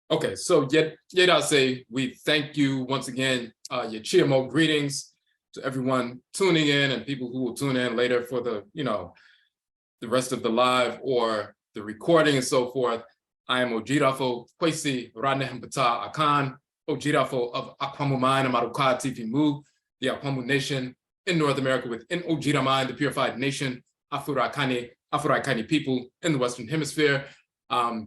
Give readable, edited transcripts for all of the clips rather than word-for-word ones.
Okay, so Yedase, we thank you once again. Yechimo greetings to everyone tuning in and people who will tune in later for the, the rest of the live or the recording and so forth. I am Odwirafo, Kwesi, Nehem, Ptah, Akhan, Odwirafo of Akwamumain and Maruka Tifimu, the Akwamu Nation in North America within Ojiraman, the purified nation, Afuraitkaitnit people in the Western Hemisphere.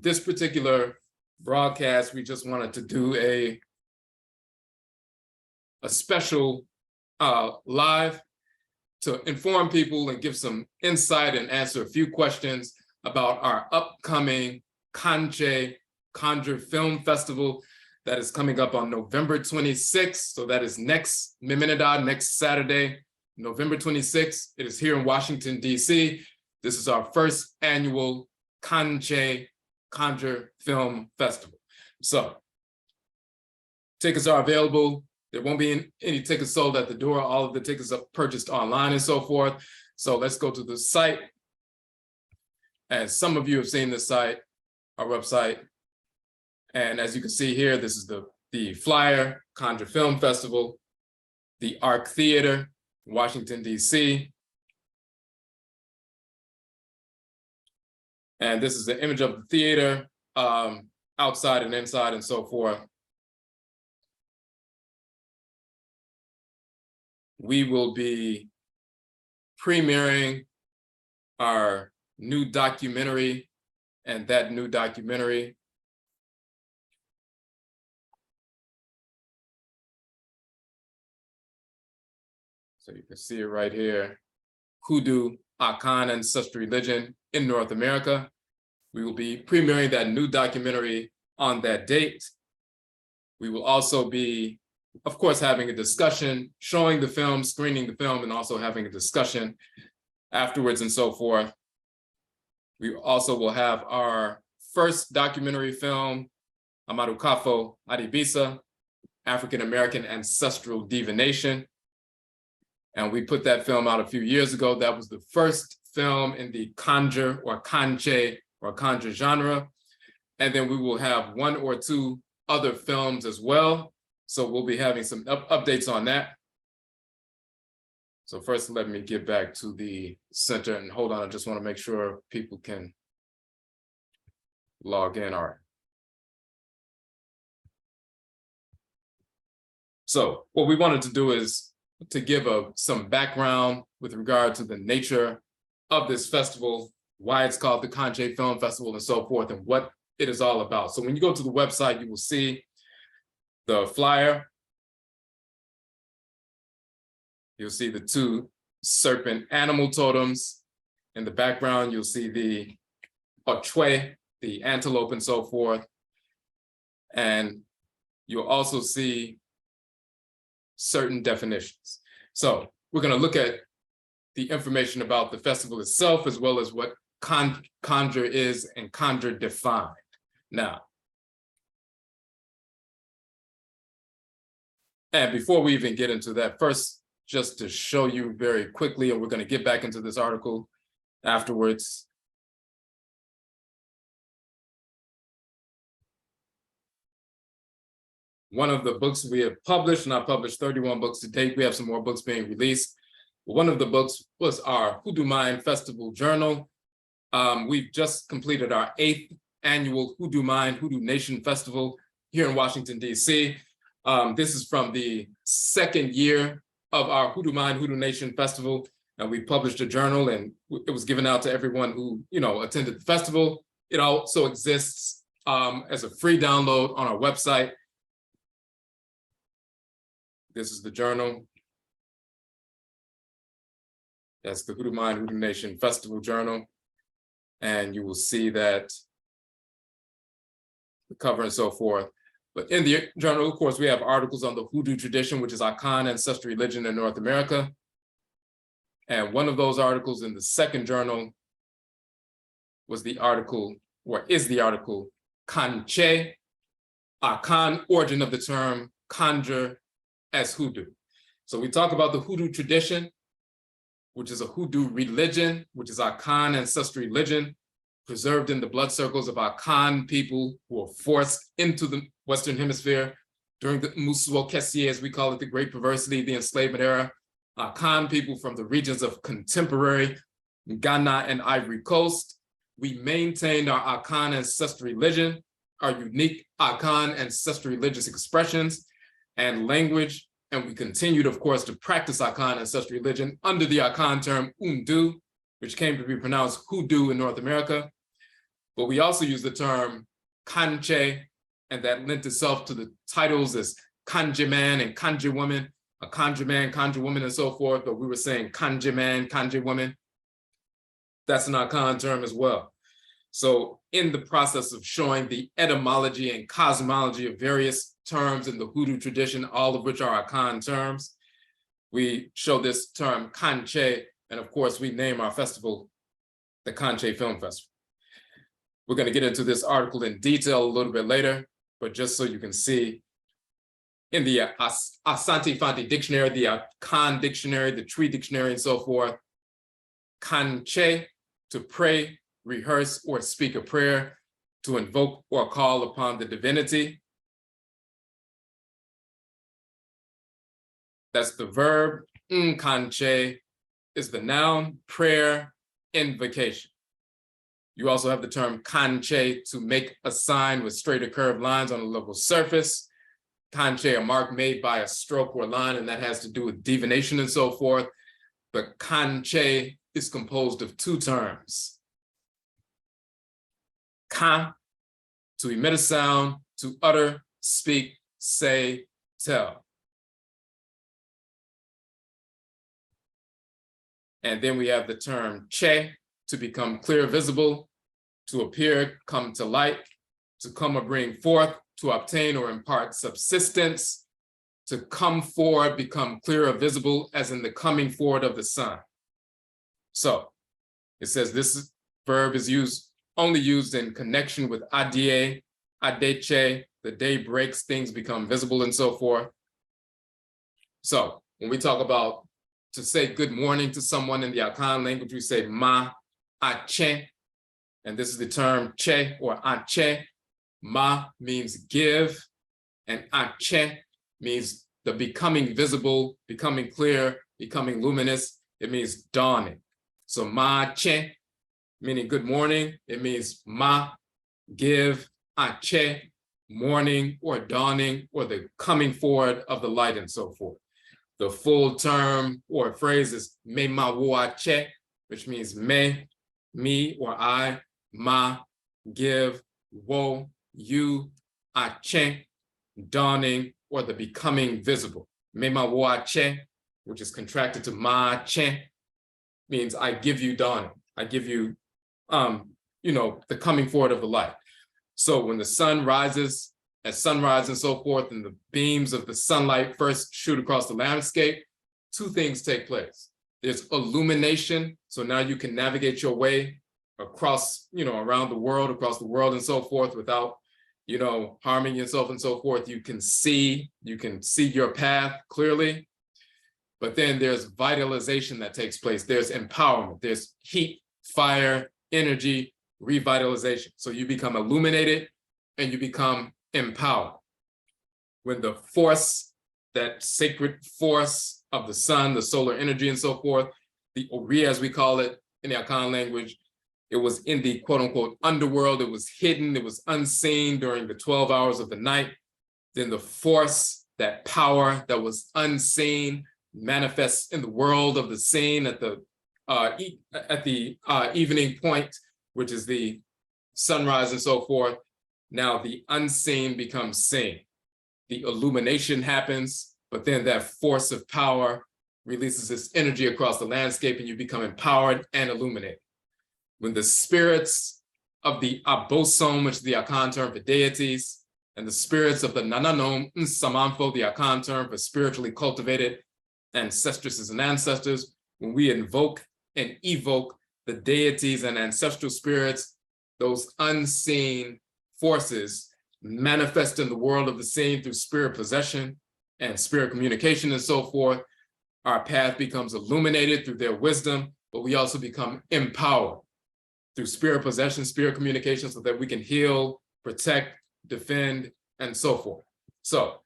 This particular broadcast, we just wanted to do a special live to inform people and give some insight and answer a few questions about our upcoming KANKYE Conjure Film Festival that is coming up on November 26th. So that is next Saturday, November 26th. It is here in Washington, D.C. This is our first annual KANKYE Conjure Film Festival. So tickets are available. There won't be any tickets sold at the door. All of the tickets are purchased online and so forth. So let's go to the site. As some of you have seen the site, our website. And as you can see here, this is the flyer, Conjure Film Festival, the THEARC Theater, Washington, D.C. And this is the image of the theater, outside and inside and so forth. We will be premiering our new documentary, and that new documentary so you can see it right here, HOODOO, Akan Ancestral Religion in North America. We will be premiering that new documentary on that date. We will also be, of course, having a discussion, showing the film, screening the film, and also having a discussion afterwards and so forth. We also will have our first documentary film, Amarukafo Adibisa, African American Ancestral Divination. And we put that film out a few years ago. That was the first film in the Conjure or KANKYE or Conjure genre. And then we will have one or two other films as well. So we'll be having some updates on that. So first, let me get back to the center and hold on. I just want to make sure people can log in. All right. So what we wanted to do is to give some background with regard to the nature of this festival, why it's called the KANKYE Film Festival and so forth, and what it is all about. So when you go to the website, you will see the flyer. You'll see the two serpent animal totems. In the background, you'll see the ochwe, the antelope and so forth. And you'll also see certain definitions. So we're going to look at the information about the festival itself, as well as what conjure is and conjure defined. Now, and before we even get into that, first, just to show you very quickly, and we're going to get back into this article afterwards. One of the books we have published, and I published 31 books to date. We have some more books being released. One of the books was our HOODOO Mind Festival Journal. We've just completed our 8th annual HOODOO Mind, HOODOO Nation Festival here in Washington, D.C. This is from the 2nd year of our HOODOO Mind, HOODOO Nation Festival. And we published a journal, and it was given out to everyone who, attended the festival. It also exists as a free download on our website. This is the journal. That's the HOODOO Mind, HOODOO Nation Festival Journal. And you will see that the cover and so forth. But in the journal, of course, we have articles on the Hoodoo tradition, which is Akan Ancestral Religion in North America. And one of those articles in the 2nd journal was the article, or is the article, KANKYE, Akan, origin of the term conjure as hoodoo. So we talk about the Hoodoo tradition, which is a Hoodoo religion, which is Akan Ancestral Religion, preserved in the blood circles of Akhan people who were forced into the Western Hemisphere during the Musuo Kwesi, as we call it, the Great Perversity, the enslavement era. Akhan people from the regions of contemporary Ghana and Ivory Coast. We maintained our Akan Ancestral Religion, our unique Akan Ancestral Religious expressions and language. And we continued, of course, to practice Akan Ancestral Religion under the Akan term Undu, which came to be pronounced hoodoo in North America. But we also use the term Kankye, and that lent itself to the titles as Kanji man and Kanji woman, a Kanji man, Kanji woman, and so forth. But we were saying Kanji man, Kanji woman. That's an Akan term as well. So in the process of showing the etymology and cosmology of various terms in the hoodoo tradition, all of which are Akan terms, we show this term Kankye, and of course we name our festival the Conjure Film Festival. We're going to get into this article in detail a little bit later, but just so you can see, in the Asante Fanti dictionary, the Akan dictionary, the Tree dictionary, and so forth, Kankye, to pray, rehearse, or speak a prayer, to invoke or call upon the divinity. That's the verb. Kankye is the noun, prayer, invocation. You also have the term Kankye, to make a sign with straight or curved lines on a level surface. Kankye, a mark made by a stroke or line, and that has to do with divination and so forth. But Kankye is composed of two terms. Ka, to emit a sound, to utter, speak, say, tell. And then we have the term che, to become clear, visible, to appear, come to light, to come or bring forth, to obtain or impart subsistence, to come forward, become clear or visible, as in the coming forward of the sun. So it says this verb is only used in connection with adie, adeche, the day breaks, things become visible, and so forth. So when we talk about to say good morning to someone in the Akan language, we say ma, ache, and this is the term che or ache. Ma means give, and ache means the becoming visible, becoming clear, becoming luminous. It means dawning. So ma che, meaning good morning. It means ma, give, ache, morning or dawning, or the coming forward of the light, and so forth. The full term or phrase is me ma wo ache, which means me, me or I, ma, give, wo, you, ache, dawning, or the becoming visible. Me ma wo ache, which is contracted to ma che, means I give you dawning. I give you, the coming forward of the light. So when the sun rises, at sunrise and so forth, and the beams of the sunlight first shoot across the landscape, two things take place. There's illumination, so now you can navigate your way across, around the world, across the world and so forth without, harming yourself and so forth. You can see your path clearly. But then there's vitalization that takes place. There's empowerment, there's heat, fire, energy, revitalization. So you become illuminated and you become empowered. When the force, that sacred force of the sun, the solar energy and so forth, the Ori, as we call it in the Akan language, it was in the quote unquote underworld. It was hidden, it was unseen during the 12 hours of the night. Then the force, that power that was unseen, manifests in the world of the seen at the evening point, which is the sunrise and so forth. Now the unseen becomes seen. The illumination happens, but then that force of power releases this energy across the landscape and you become empowered and illuminated. When the spirits of the Abosom, which is the Akan term for deities, and the spirits of the Nananom Nsamanfo, the Akan term for spiritually cultivated ancestresses and ancestors, when we invoke and evoke the deities and ancestral spirits, those unseen forces manifest in the world of the seen through spirit possession and spirit communication and so forth. Our path becomes illuminated through their wisdom, but we also become empowered. through spirit possession, spirit communication, so that we can heal, protect, defend, and so forth. So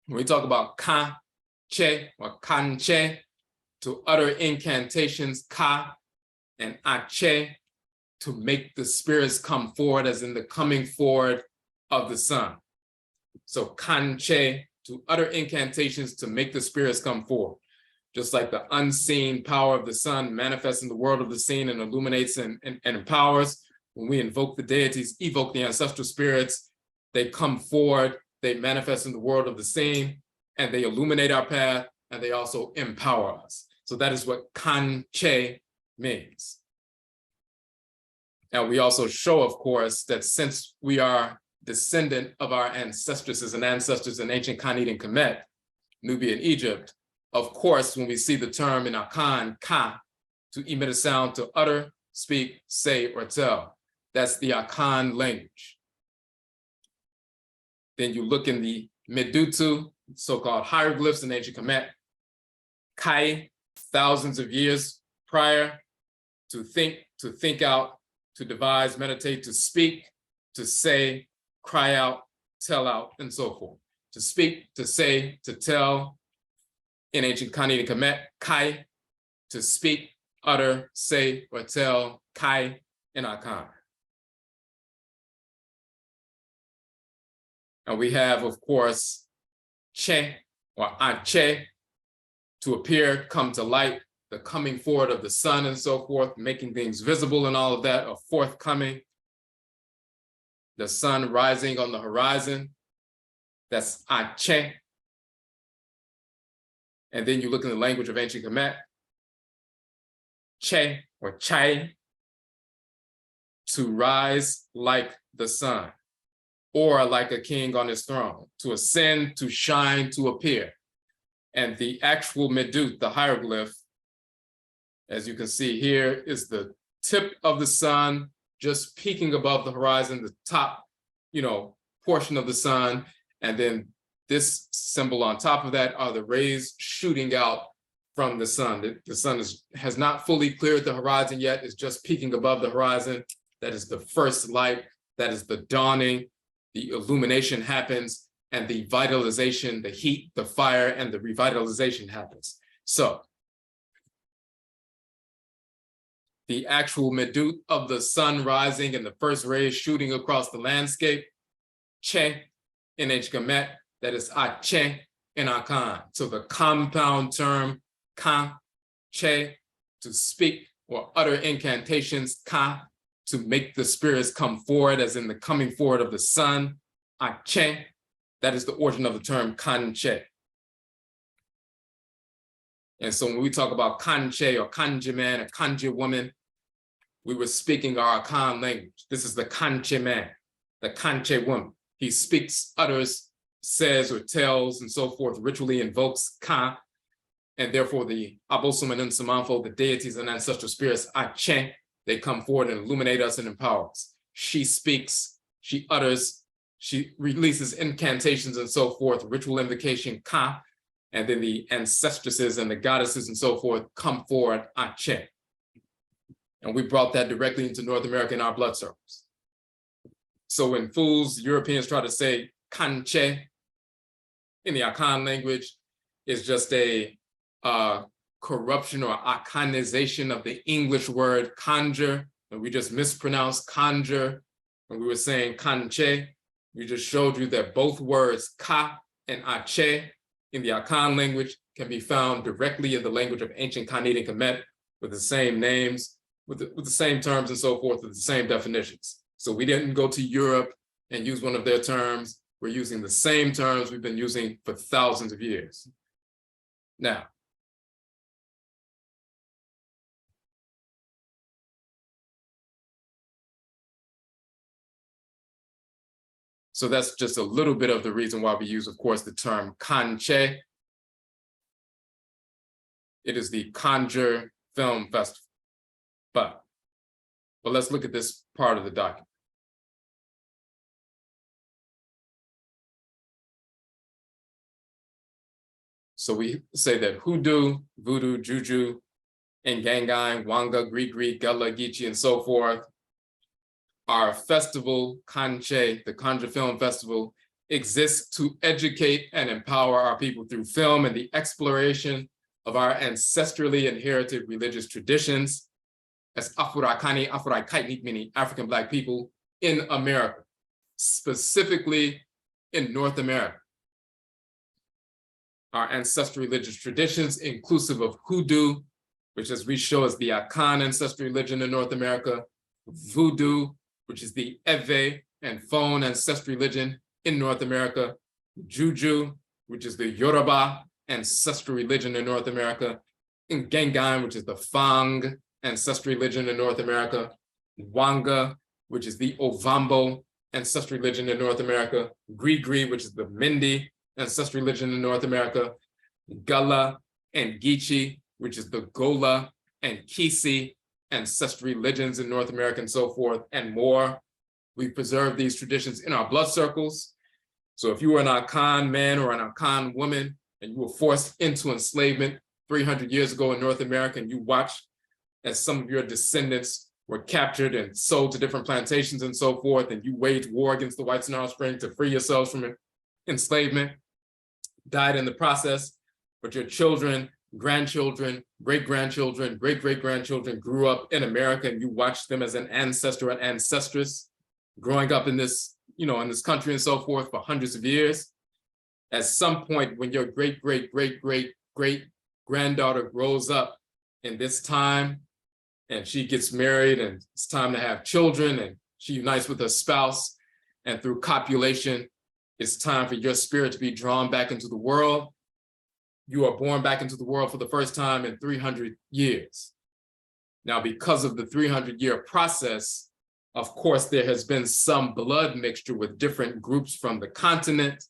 when we talk about KANKYE or KANKYE, to utter incantations, ka and ache, to make the spirits come forward, as in the coming forward of the sun. So KANKYE, to utter incantations to make the spirits come forward. Just like the unseen power of the sun manifests in the world of the seen and illuminates and empowers, when we invoke the deities, evoke the ancestral spirits, they come forward, they manifest in the world of the seen, and they illuminate our path, and they also empower us. So that is what KANKYE means. And we also show, of course, that since we are descendant of our ancestresses and ancestors in ancient Khanid and Kemet, Nubia and Egypt, of course, when we see the term in Akhan, ka, to emit a sound, to utter, speak, say, or tell, that's the Akhan language. Then you look in the Medutu, so-called hieroglyphs in ancient Kemet, kai, thousands of years prior, to think out, to devise, meditate, to speak, to say, cry out, tell out, and so forth. To speak, to say, to tell, in ancient Khanid and Kemet, kai, to speak, utter, say, or tell, kai, in Akhan. And we have, of course, che, or ache, to appear, come to light, the coming forward of the sun and so forth, making things visible and all of that are forthcoming. The sun rising on the horizon, that's ache. And then you look in the language of ancient Kemet, che or chai, to rise like the sun, or like a king on his throne, to ascend, to shine, to appear. And the actual medut, the hieroglyph, as you can see here, is the tip of the sun just peeking above the horizon, the top, portion of the sun. And then this symbol on top of that are the rays shooting out from the sun. The sun has not fully cleared the horizon yet. It's just peeking above the horizon. That is the first light. That is the dawning. The illumination happens, and the vitalization, the heat, the fire, and the revitalization happens. So the actual medut of the sun rising and the first rays shooting across the landscape, che in ancient Kemet, that is ache in Akhan. So the compound term ka, che, to speak or utter incantations, ka, to make the spirits come forward, as in the coming forward of the sun, ache, that is the origin of the term KANKYE. And so when we talk about KANKYE or KANKYE man or KANKYE woman, we were speaking our Akhan language. This is the KANKYE man, the KANKYE woman. He speaks, utters, says, or tells, and so forth, ritually invokes ka, and therefore the Abosom and Nsamanfo, the deities and ancestral spirits, ache, they come forward and illuminate us and empower us. She speaks, she utters, she releases incantations and so forth, ritual invocation, ka, and then the ancestresses and the goddesses and so forth come forward, ache. And we brought that directly into North America in our blood circles. So when fools, Europeans try to say KANKYE in the Akhan language, is just a corruption or Akhanization of the English word conjure, and we just mispronounced conjure, and we were saying KANKYE. We just showed you that both words ka and ache in the Akhan language can be found directly in the language of ancient Khanid and Kemet, with the same names, with the same terms and so forth, with the same definitions. So we didn't go to Europe and use one of their terms. We're using the same terms we've been using for thousands of years. Now, so that's just a little bit of the reason why we use, of course, the term KANKYE. It is the Conjure Film Festival. But let's look at this part of the document. So we say that hoodoo, voodoo, juju, Ngangai, Wanga, Grigri, Gullah, Geechee, and so forth. Our festival, KANKYE, the Conjure Film Festival, exists to educate and empower our people through film and the exploration of our ancestrally inherited religious traditions as Afurakani, Afuraitkaitnit, meaning African Black people in America, specifically in North America. Our ancestral religious traditions, inclusive of HOODOO, which as we show is the Akan Ancestral Religion in North America, Voodoo, which is the Ewe and Fon Ancestral Religion in North America, Juju, which is the Yoruba Ancestral Religion in North America, and Ngangai, which is the Fang Ancestral Religion in North America, Wanga, which is the Ovambo Ancestral Religion in North America, Grigri, which is the Mindi Ancestral Religion in North America, Gullah and Geechee, which is the Gola and Kwesi ancestral religions in North America and so forth, and more. We preserve these traditions in our blood circles. So if you were an Akhan man or an Akhan woman, and you were forced into enslavement 300 years ago in North America, and you watched as some of your descendants were captured and sold to different plantations and so forth, and you waged war against the whites in Alice Springs to free yourselves from enslavement, died in the process, but your children, grandchildren, great-grandchildren, great-great-grandchildren grew up in America, and you watched them as an ancestor and ancestress growing up in this, in this country and so forth for hundreds of years. At some point when your great-great-great-great-granddaughter grows up in this time and she gets married and it's time to have children and she unites with her spouse, and through copulation, it's time for your spirit to be drawn back into the world. You are born back into the world for the first time in 300 years. Now, because of the 300-year process, of course, there has been some blood mixture with different groups from the continent,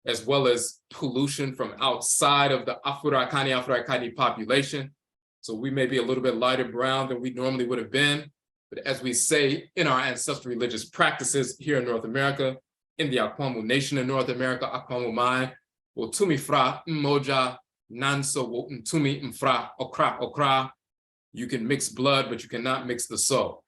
as well as pollution from outside of the Afurakani, Afuraitkaitnit population. So we may be a little bit lighter brown than we normally would have been. But as we say in our ancestral religious practices here in North America, in the Akwamu Nation in North America, Akwamu Mai, wo tumi fra moja nanso wo tumi mfra okra. You can mix blood, but you cannot mix the soul.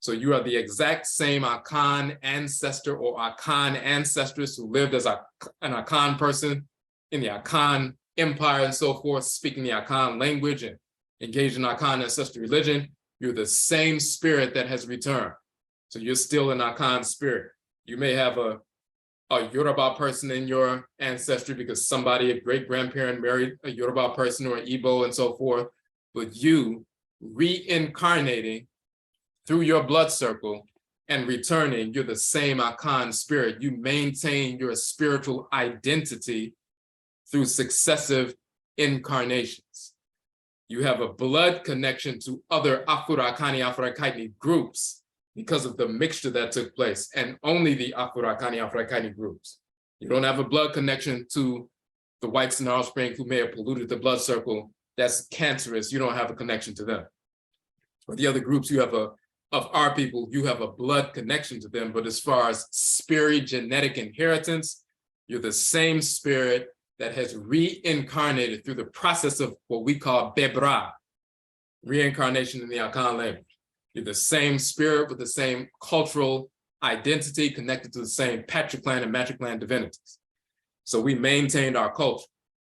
So you are the exact same Akan ancestor or Akan ancestress who lived as an Akan person in the Akan empire and so forth, speaking the Akan language and engaged in Akan ancestral religion. You're the same spirit that has returned. So you're still an Akan spirit. You may have a Yoruba person in your ancestry because somebody, a great-grandparent married a Yoruba person or an Igbo and so forth, but you reincarnating through your blood circle and returning, you're the same Akan spirit. You maintain your spiritual identity through successive incarnations. You have a blood connection to other Afurakani, Afuraitkaitnit groups because of the mixture that took place, and only the Afurakani, Afuraitkaitnit groups. You don't have a blood connection to the whites in Alice Springs who may have polluted the blood circle. That's cancerous. You don't have a connection to them. Or the other groups of our people, you have a blood connection to them, but as far as spirit genetic inheritance, you're the same spirit that has reincarnated through the process of what we call bebra, reincarnation in the Akan language. You're the same spirit with the same cultural identity connected to the same patriclan and matriclan divinities. So we maintained our culture.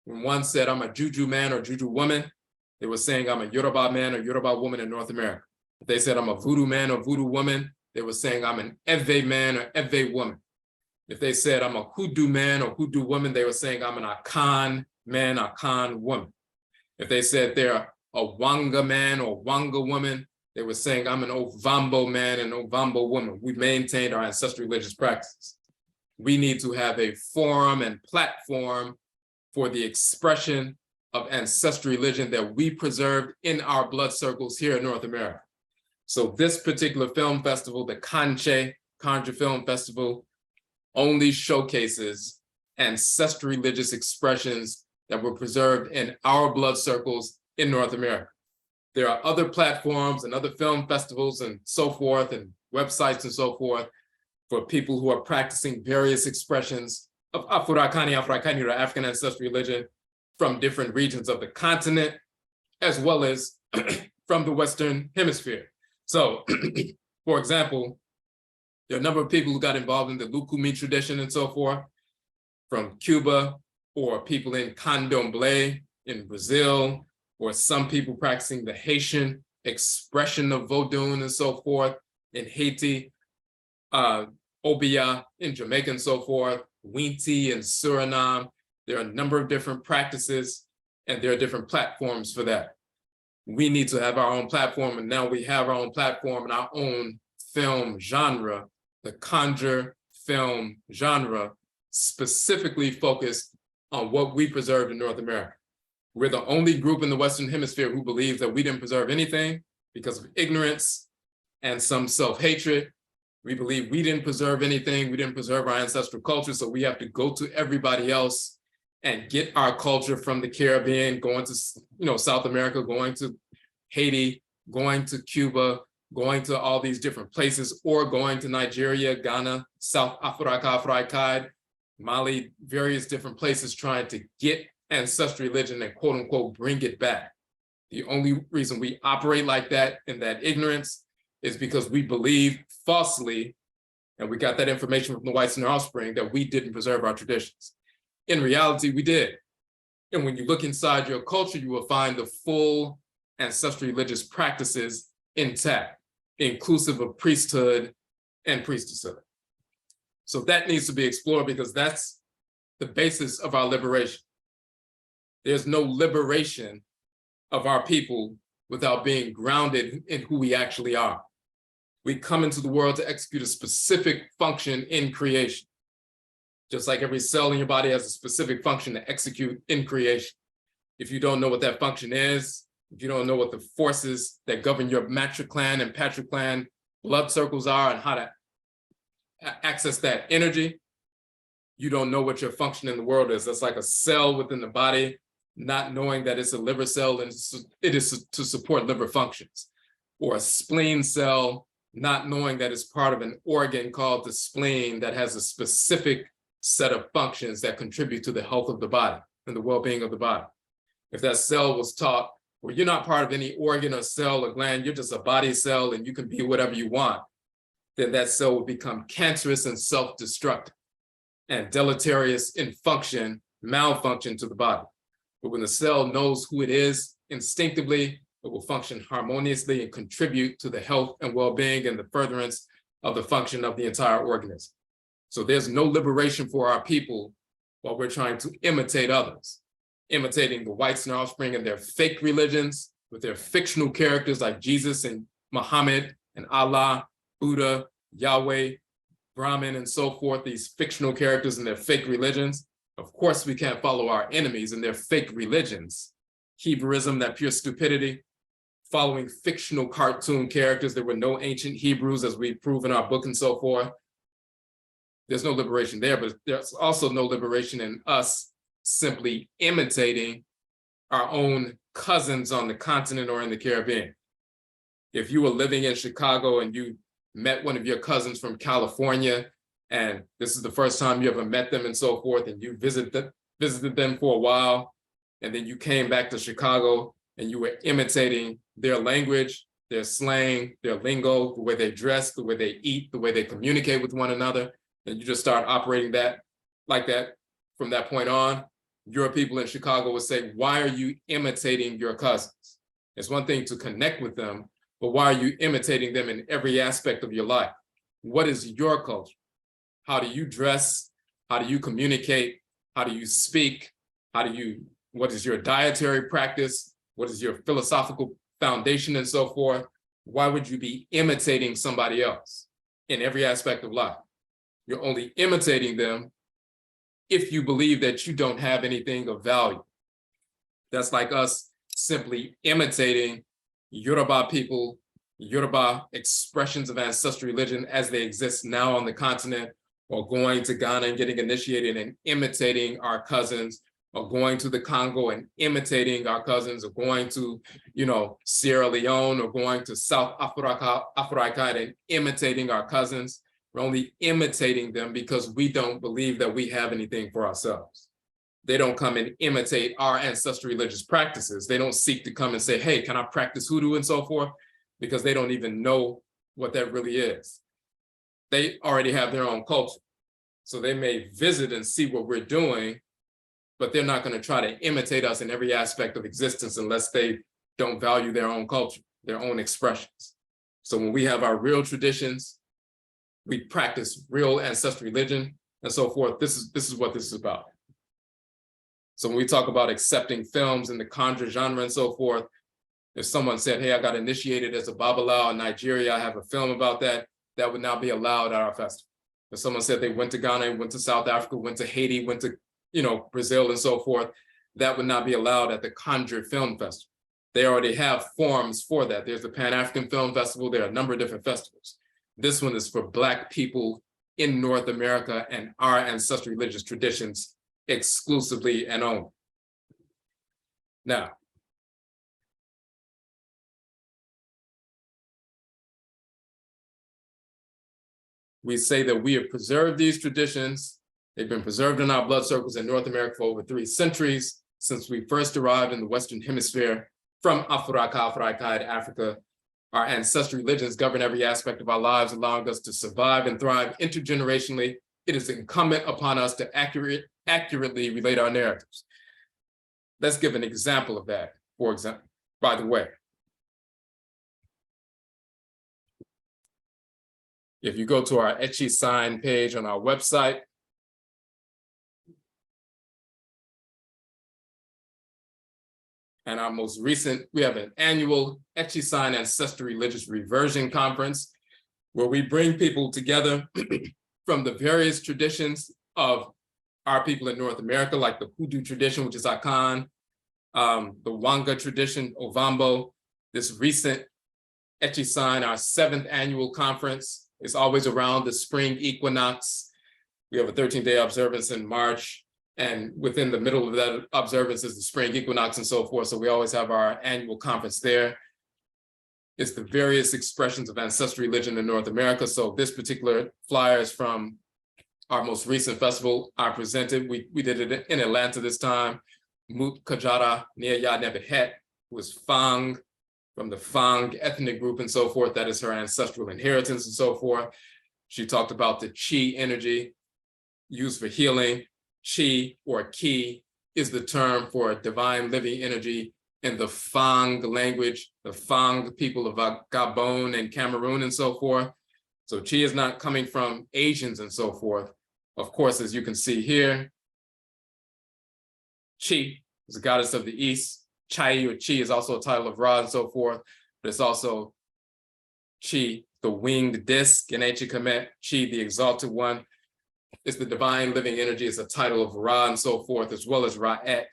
When one said, I'm a Juju man or Juju woman, they were saying I'm a Yoruba man or Yoruba woman in North America. If they said I'm a Voodoo man or Voodoo woman, they were saying I'm an Ewe man or Ewe woman. If they said I'm a HOODOO man or HOODOO woman, they were saying I'm an Akhan man, Akhan woman. If they said they're a Wanga man or Wanga woman, they were saying I'm an Ovambo man and Ovambo woman. We maintained our ancestral religious practices. We need to have a forum and platform for the expression of ancestral religion that we preserved in our blood circles here in North America. So this particular film festival, the KANKYE, Conjure Film Festival, only showcases ancestral religious expressions that were preserved in our blood circles in North America. There are other platforms and other film festivals and so forth and websites and so forth for people who are practicing various expressions of Afurakani, Afuraitkaitnit, or African ancestral religion from different regions of the continent as well as from the Western Hemisphere. So, for example, there are a number of people who got involved in the Lukumi tradition and so forth from Cuba, or people in Candomblé in Brazil, or some people practicing the Haitian expression of Vodun and so forth in Haiti, Obia in Jamaica and so forth, Winti in Suriname. There are a number of different practices, and there are different platforms for that. We need to have our own platform, and now we have our own platform and our own film genre, the Conjure film genre, specifically focused on what we preserved in North America. We're the only group in the Western Hemisphere who believes that we didn't preserve anything because of ignorance and some self-hatred. We believe we didn't preserve anything. We didn't preserve our ancestral culture, so we have to go to everybody else and get our culture from the Caribbean, going to South America, going to Haiti, going to Cuba, going to all these different places, or going to Nigeria, Ghana, South Afuraitkaitnit, Mali, various different places, trying to get ancestral religion and quote unquote bring it back. The only reason we operate like that in that ignorance is because we believe falsely, and we got that information from the whites and their offspring, that we didn't preserve our traditions. In reality, we did. And when you look inside your culture, you will find the full ancestral religious practices intact, inclusive of priesthood and priestesshood. So that needs to be explored, because that's the basis of our liberation. There's no liberation of our people without being grounded in who we actually are. We come into the world to execute a specific function in creation. Just like every cell in your body has a specific function to execute in creation. If you don't know what that function is, if you don't know what the forces that govern your matriclan and patriclan blood circles are and how to access that energy, you don't know what your function in the world is. That's like a cell within the body, not knowing that it's a liver cell and it is to support liver functions. Or a spleen cell, not knowing that it's part of an organ called the spleen that has a specific set of functions that contribute to the health of the body and the well-being of the body. If that cell was taught, well, you're not part of any organ or cell or gland, you're just a body cell and you can be whatever you want, then that cell will become cancerous and self-destructive and deleterious in function, malfunction to the body. But when the cell knows who it is instinctively, it will function harmoniously and contribute to the health and well-being and the furtherance of the function of the entire organism. So there's no liberation for our people while we're trying to imitate others, imitating the whites and their offspring and their fake religions with their fictional characters like Jesus and Muhammad and Allah, Buddha, Yahweh, Brahman, and so forth, these fictional characters and their fake religions. Of course, we can't follow our enemies and their fake religions. Hebrewism, that pure stupidity, following fictional cartoon characters. There were no ancient Hebrews, as we prove in our book and so forth. There's no liberation there, but there's also no liberation in us simply imitating our own cousins on the continent or in the Caribbean. If you were living in Chicago and you met one of your cousins from California, and this is the first time you ever met them and so forth, and you visited them for a while, and then you came back to Chicago and you were imitating their language, their slang, their lingo, the way they dress, the way they eat, the way they communicate with one another, and you just start operating that like that from that point on, your people in Chicago would say, why are you imitating your cousins? It's one thing to connect with them, but why are you imitating them in every aspect of your life? What is your culture? How do you dress? How do you communicate? How do you speak? What is your dietary practice? What is your philosophical foundation and so forth? Why would you be imitating somebody else in every aspect of life? You're only imitating them if you believe that you don't have anything of value. That's like us simply imitating Yoruba people, Yoruba expressions of ancestral religion as they exist now on the continent, or going to Ghana and getting initiated and imitating our cousins, or going to the Congo and imitating our cousins, or going to, Sierra Leone, or going to South Afuraitkaitnit and imitating our cousins. We're only imitating them because we don't believe that we have anything for ourselves. They don't come and imitate our ancestral religious practices. They don't seek to come and say, hey, can I practice hoodoo and so forth? Because they don't even know what that really is. They already have their own culture. So they may visit and see what we're doing, but they're not going to try to imitate us in every aspect of existence unless they don't value their own culture, their own expressions. So when we have our real traditions, we practice real ancestral religion and so forth. This is what this is about. So when we talk about accepting films in the conjure genre and so forth, if someone said, hey, I got initiated as a Babalawo in Nigeria, I have a film about that, that would not be allowed at our festival. If someone said they went to Ghana, went to South Africa, went to Haiti, went to, Brazil and so forth, that would not be allowed at the Conjure Film Festival. They already have forms for that. There's the Pan-African Film Festival. There are a number of different festivals. This one is for Black people in North America and our ancestral religious traditions exclusively and only. Now, we say that we have preserved these traditions. They've been preserved in our blood circles in North America for over 3 centuries, since we first arrived in the Western Hemisphere from Afuraitkaitnit, Africa. Our ancestral religions govern every aspect of our lives, allowing us to survive and thrive intergenerationally. It is incumbent upon us to accurately relate our narratives. Let's give an example of that, for example, by the way. If you go to our Etchi sign page on our website, and our most recent, we have an annual Etchi Sign Ancestral Religious Reversion Conference, where we bring people together from the various traditions of our people in North America, like the HOODOO tradition, which is Akhan, the Wanga tradition, Ovambo. This recent Etchi Sign, our 7th annual conference, is always around the spring equinox. We have a 13-day observance in March, and within the middle of that observance is the spring equinox and so forth. So we always have our annual conference there. It's the various expressions of ancestral religion in North America. So this particular flyer is from our most recent festival I presented. We did it in Atlanta this time. Mut Kajara Nia Nebehet was Fang, from the Fang ethnic group and so forth. That is her ancestral inheritance and so forth. She talked about the Chi energy used for healing. Chi, or Ki, is the term for divine living energy in the Fang language, the Fang people of Gabon and Cameroon and so forth. So Chi is not coming from Asians and so forth. Of course, as you can see here, Chi is the goddess of the East. Chai or Chi is also a title of Ra and so forth, but it's also Chi, the winged disc in ancient Kemet, Chi, the exalted one. It's the divine living energy, is a title of Ra and so forth, as well as Ra'et.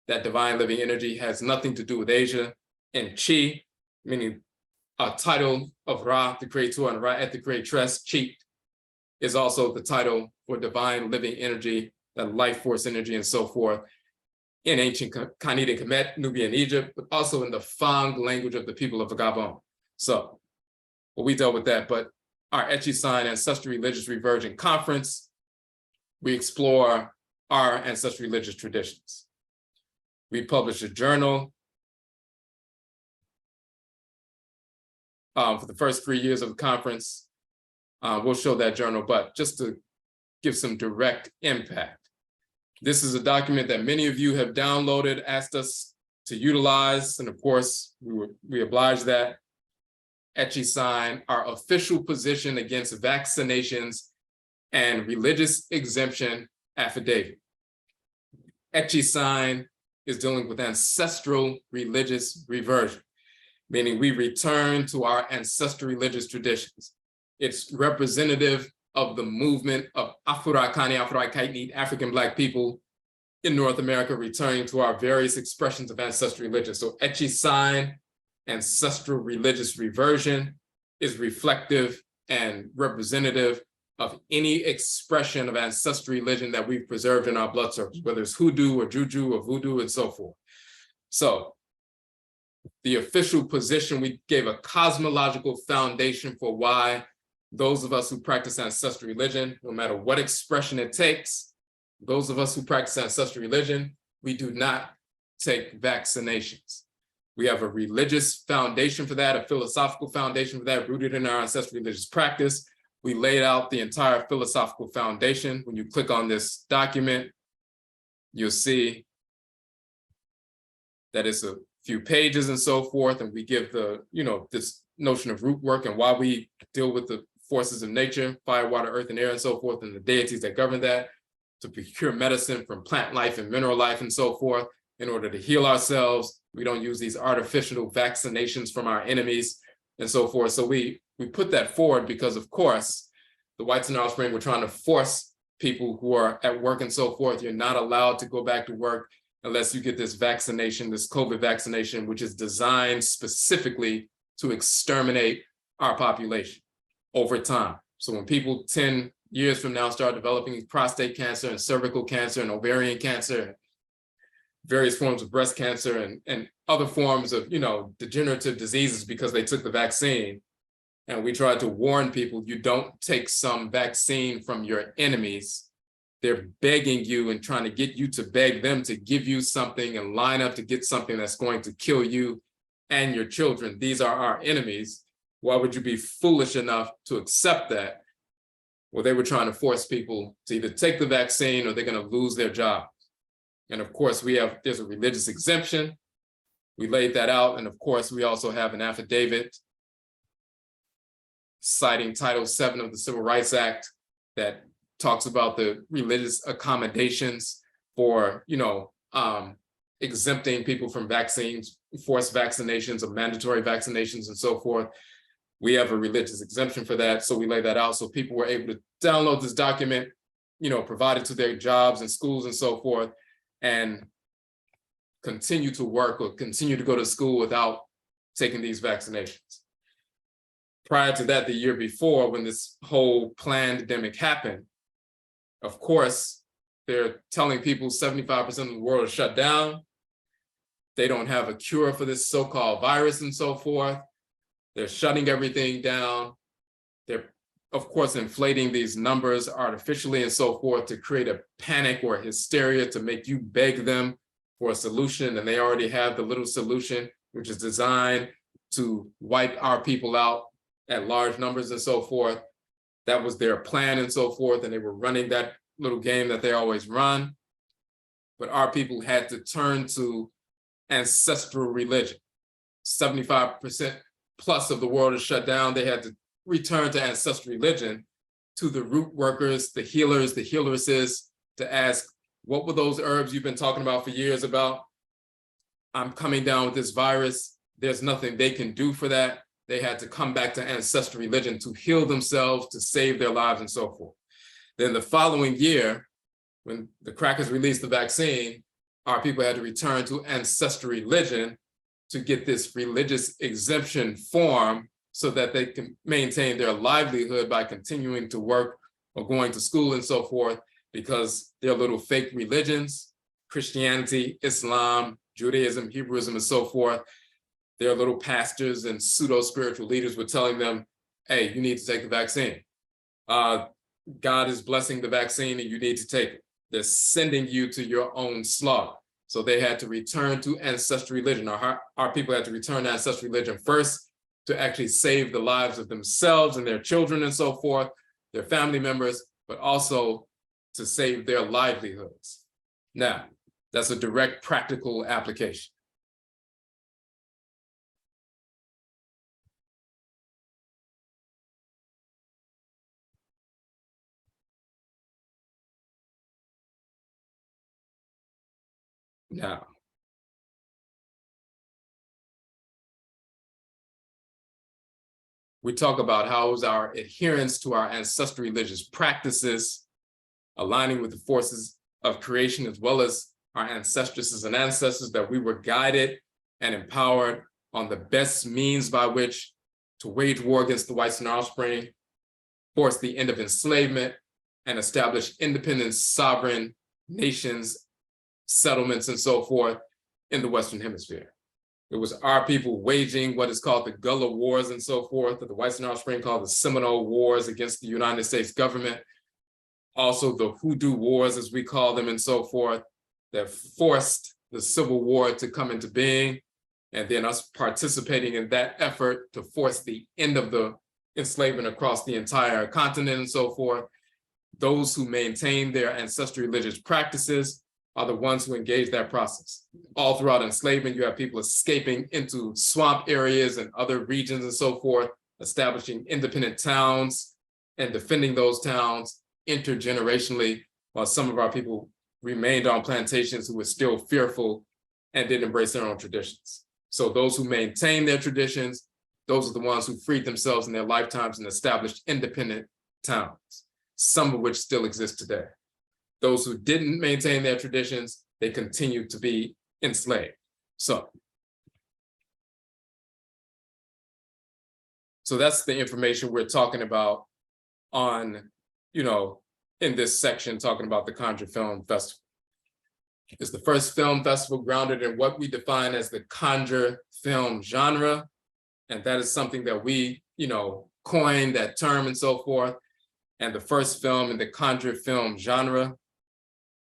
That divine living energy has nothing to do with Asia. And Chi, meaning a title of Ra, the creator, and Ra'et, the creatress, Chi, is also the title for divine living energy, that life force energy and so forth, in ancient Kanit and Kemet, Nubia and Egypt, but also in the Fang language of the people of Gabon. So, well, we dealt with that, but our Etchi Sign Ancestral Religious Reversion Conference, we explore our ancestral religious traditions. We publish a journal for the first 3 years of the conference. We'll show that journal, but just to give some direct impact. This is a document that many of you have downloaded, asked us to utilize, and of course, we oblige that. Etchi Sign, our official position against vaccinations and religious exemption affidavit. Etchi Sign is dealing with ancestral religious reversion, meaning we return to our ancestral religious traditions. It's representative of the movement of Afurakani, Afuraitkaitnit, African Black people in North America, returning to our various expressions of ancestral religion. So Etchi Sign, ancestral religious reversion, is reflective and representative of any expression of ancestral religion that we've preserved in our blood circles, whether it's hoodoo or juju or voodoo and so forth. So the official position, we gave a cosmological foundation for why those of us who practice ancestral religion, no matter what expression it takes, those of us who practice ancestral religion, we do not take vaccinations. We have a religious foundation for that, a philosophical foundation for that, rooted in our ancestral religious practice. We laid out the entire philosophical foundation. When you click on this document, you'll see that it's a few pages and so forth, and we give the, this notion of root work and why we deal with the forces of nature, fire, water, earth, and air, and so forth, and the deities that govern that, to procure medicine from plant life and mineral life and so forth in order to heal ourselves. We don't use these artificial vaccinations from our enemies and so forth. So we put that forward because, of course, the whites in our spring were trying to force people who are at work and so forth. You're not allowed to go back to work unless you get this vaccination, this COVID vaccination, which is designed specifically to exterminate our population over time. So when people 10 years from now start developing prostate cancer and cervical cancer and ovarian cancer, various forms of breast cancer and other forms of, degenerative diseases because they took the vaccine, and we tried to warn people, you don't take some vaccine from your enemies. They're begging you and trying to get you to beg them to give you something and line up to get something that's going to kill you and your children. These are our enemies. Why would you be foolish enough to accept that? Well, they were trying to force people to either take the vaccine or they're going to lose their job. And of course, there's a religious exemption. We laid that out. And of course, we also have an affidavit citing Title VII of the Civil Rights Act that talks about the religious accommodations for, exempting people from vaccines, forced vaccinations or mandatory vaccinations and so forth. We have a religious exemption for that. So we laid that out so people were able to download this document, provide it to their jobs and schools and so forth, and continue to work or continue to go to school without taking these vaccinations. Prior to that, the year before, when this whole pandemic happened, of course, they're telling people 75% of the world is shut down. They don't have a cure for this so-called virus and so forth. They're shutting everything down. They're, of course, inflating these numbers artificially and so forth to create a panic or hysteria to make you beg them for a solution. And they already have the little solution, which is designed to wipe our people out at large numbers and so forth. That was their plan and so forth. And they were running that little game that they always run. But our people had to turn to ancestral religion. 75% plus of the world is shut down. They had to return to ancestral religion, to the root workers, the healers, the healeresses, to ask, what were those herbs you've been talking about for years about? I'm coming down with this virus. There's nothing they can do for that. They had to come back to ancestral religion to heal themselves, to save their lives and so forth. Then the following year, when the crackers released the vaccine, our people had to return to ancestral religion to get this religious exemption form so that they can maintain their livelihood by continuing to work or going to school and so forth, because their little fake religions, Christianity, Islam, Judaism, Hebrewism, and so forth, their little pastors and pseudo-spiritual leaders were telling them, hey, you need to take the vaccine. God is blessing the vaccine and you need to take it. They're sending you to your own slaughter. So they had to return to ancestral religion. Our people had to return to ancestral religion first to actually save the lives of themselves and their children and so forth, their family members, but also to save their livelihoods. Now, that's a direct practical application. Now, we talk about how is our adherence to our ancestral religious practices aligning with the forces of creation, as well as our ancestresses and ancestors, that we were guided and empowered on the best means by which to wage war against the whites and our offspring, force the end of enslavement, and establish independent sovereign nations, settlements, and so forth in the Western Hemisphere. It was our people waging what is called the Gullah Wars and so forth, that the whites and our offspring called the Seminole Wars against the United States government. Also the Hoodoo Wars, as we call them, and so forth, that forced the Civil War to come into being, and then us participating in that effort to force the end of the enslavement across the entire continent and so forth. Those who maintain their ancestral religious practices are the ones who engage that process. All throughout enslavement, you have people escaping into swamp areas and other regions and so forth, establishing independent towns and defending those towns intergenerationally, while some of our people remained on plantations who were still fearful and didn't embrace their own traditions. So those who maintain their traditions, those are the ones who freed themselves in their lifetimes and established independent towns, some of which still exist today. Those who didn't maintain their traditions, they continued to be enslaved. So that's the information we're talking about on, in this section, talking about the Conjure Film Festival. It's the first film festival grounded in what we define as the conjure film genre. And that is something that we, coined that term and so forth. And the first film in the conjure film genre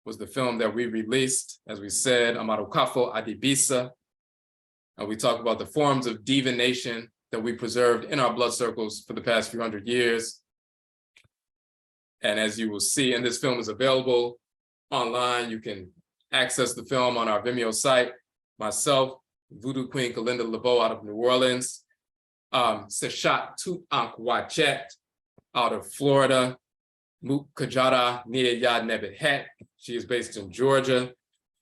was the film that we released, as we said, Amarukafo Adibisa. And we talk about the forms of divination that we preserved in our blood circles for the past few hundred years. And as you will see, and this film is available online, you can access the film on our Vimeo site. Myself, Voodoo Queen Kalinda LeBeau out of New Orleans, Seshat Tut Ankh Wachet out of Florida, Mook Kajara Nia Yad Nebet, she is based in Georgia,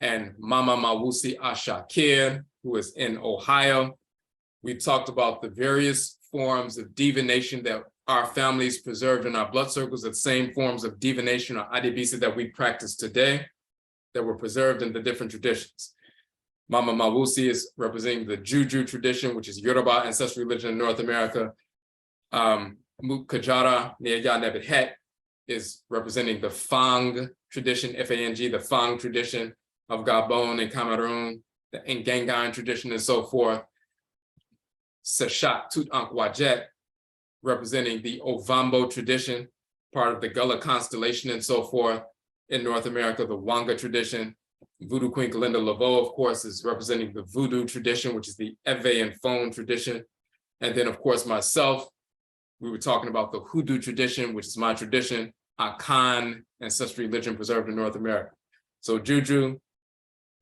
and Mama Mawusi Ashakir, who is in Ohio. We talked about the various forms of divination that our families preserved in our blood circles, the same forms of divination or adibisa that we practice today, that were preserved in the different traditions. Mama Mawusi is representing the Juju tradition, which is Yoruba ancestral religion in North America. Mook Kajara Nia Yad Nebet is representing the Fang tradition, F-A-N-G, the Fang tradition of Gabon and Cameroon, the Ngangan tradition and so forth. Seshat Tut Ankh Wajet, representing the Ovambo tradition, part of the Gullah constellation and so forth in North America, the Wanga tradition. Voodoo Queen Kalinda LeBeau, of course, is representing the Voodoo tradition, which is the Eve and Fon tradition. And then, of course, myself, we were talking about the Hoodoo tradition, which is my tradition, Akan Ancestral Religion preserved in North America. So Juju,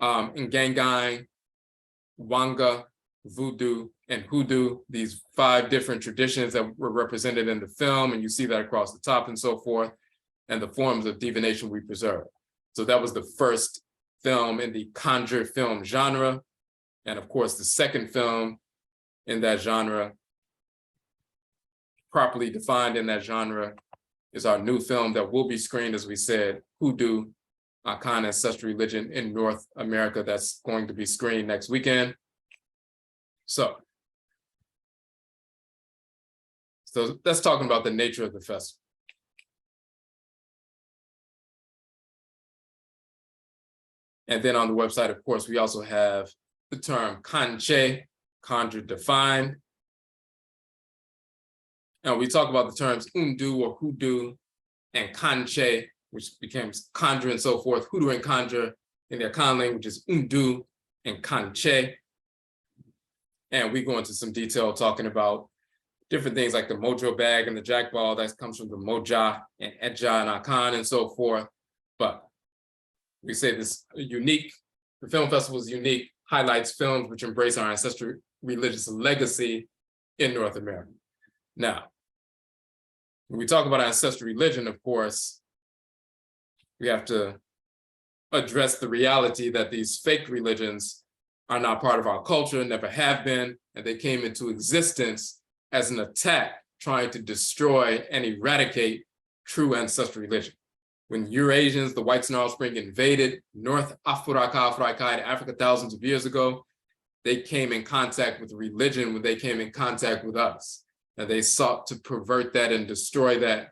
Ngangan, Wanga, Voodoo, and Hoodoo, these 5 different traditions that were represented in the film, and you see that across the top and so forth, and the forms of divination we preserve. So that was the first film in the conjure film genre. And of course, the second film in that genre, properly defined in that genre, is our new film that will be screened, as we said, Hoodoo, Akan Ancestral Religion in North America. That's going to be screened next weekend. So that's talking about the nature of the festival. And then on the website, of course, we also have the term KANKYE, conjure defined. And we talk about the terms Undu or Hoodoo and KANKYE, which becomes conjure and so forth. Hoodoo and conjure in the Akhan language is Undu and KANKYE. And we go into some detail talking about different things like the mojo bag and the jack ball that comes from the moja and eja and Akhan and so forth. But we say this unique, the film festival is unique, highlights films which embrace our ancestral religious legacy in North America. Now, when we talk about ancestral religion, of course, we have to address the reality that these fake religions are not part of our culture, never have been, and they came into existence as an attack trying to destroy and eradicate true ancestral religion. When Eurasians, the white Snarl Spring, invaded North Afuraitkaitnit, Africa thousands of years ago, they came in contact with religion when they came in contact with us. And they sought to pervert that and destroy that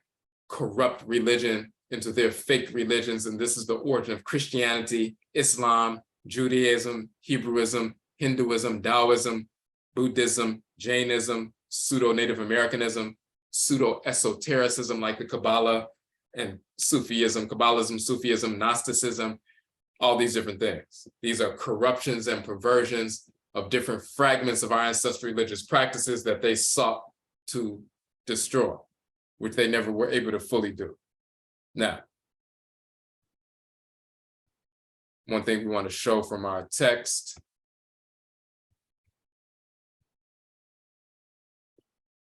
corrupt religion into their fake religions. And this is the origin of Christianity, Islam, Judaism, Hebrewism, Hinduism, Taoism, Buddhism, Jainism, pseudo-Native Americanism, pseudo-esotericism like the Kabbalah, and Sufism, Kabbalism, Sufism, Gnosticism, all these different things. These are corruptions and perversions of different fragments of our ancestral religious practices that they sought to destroy, which they never were able to fully do. Now, one thing we want to show from our text.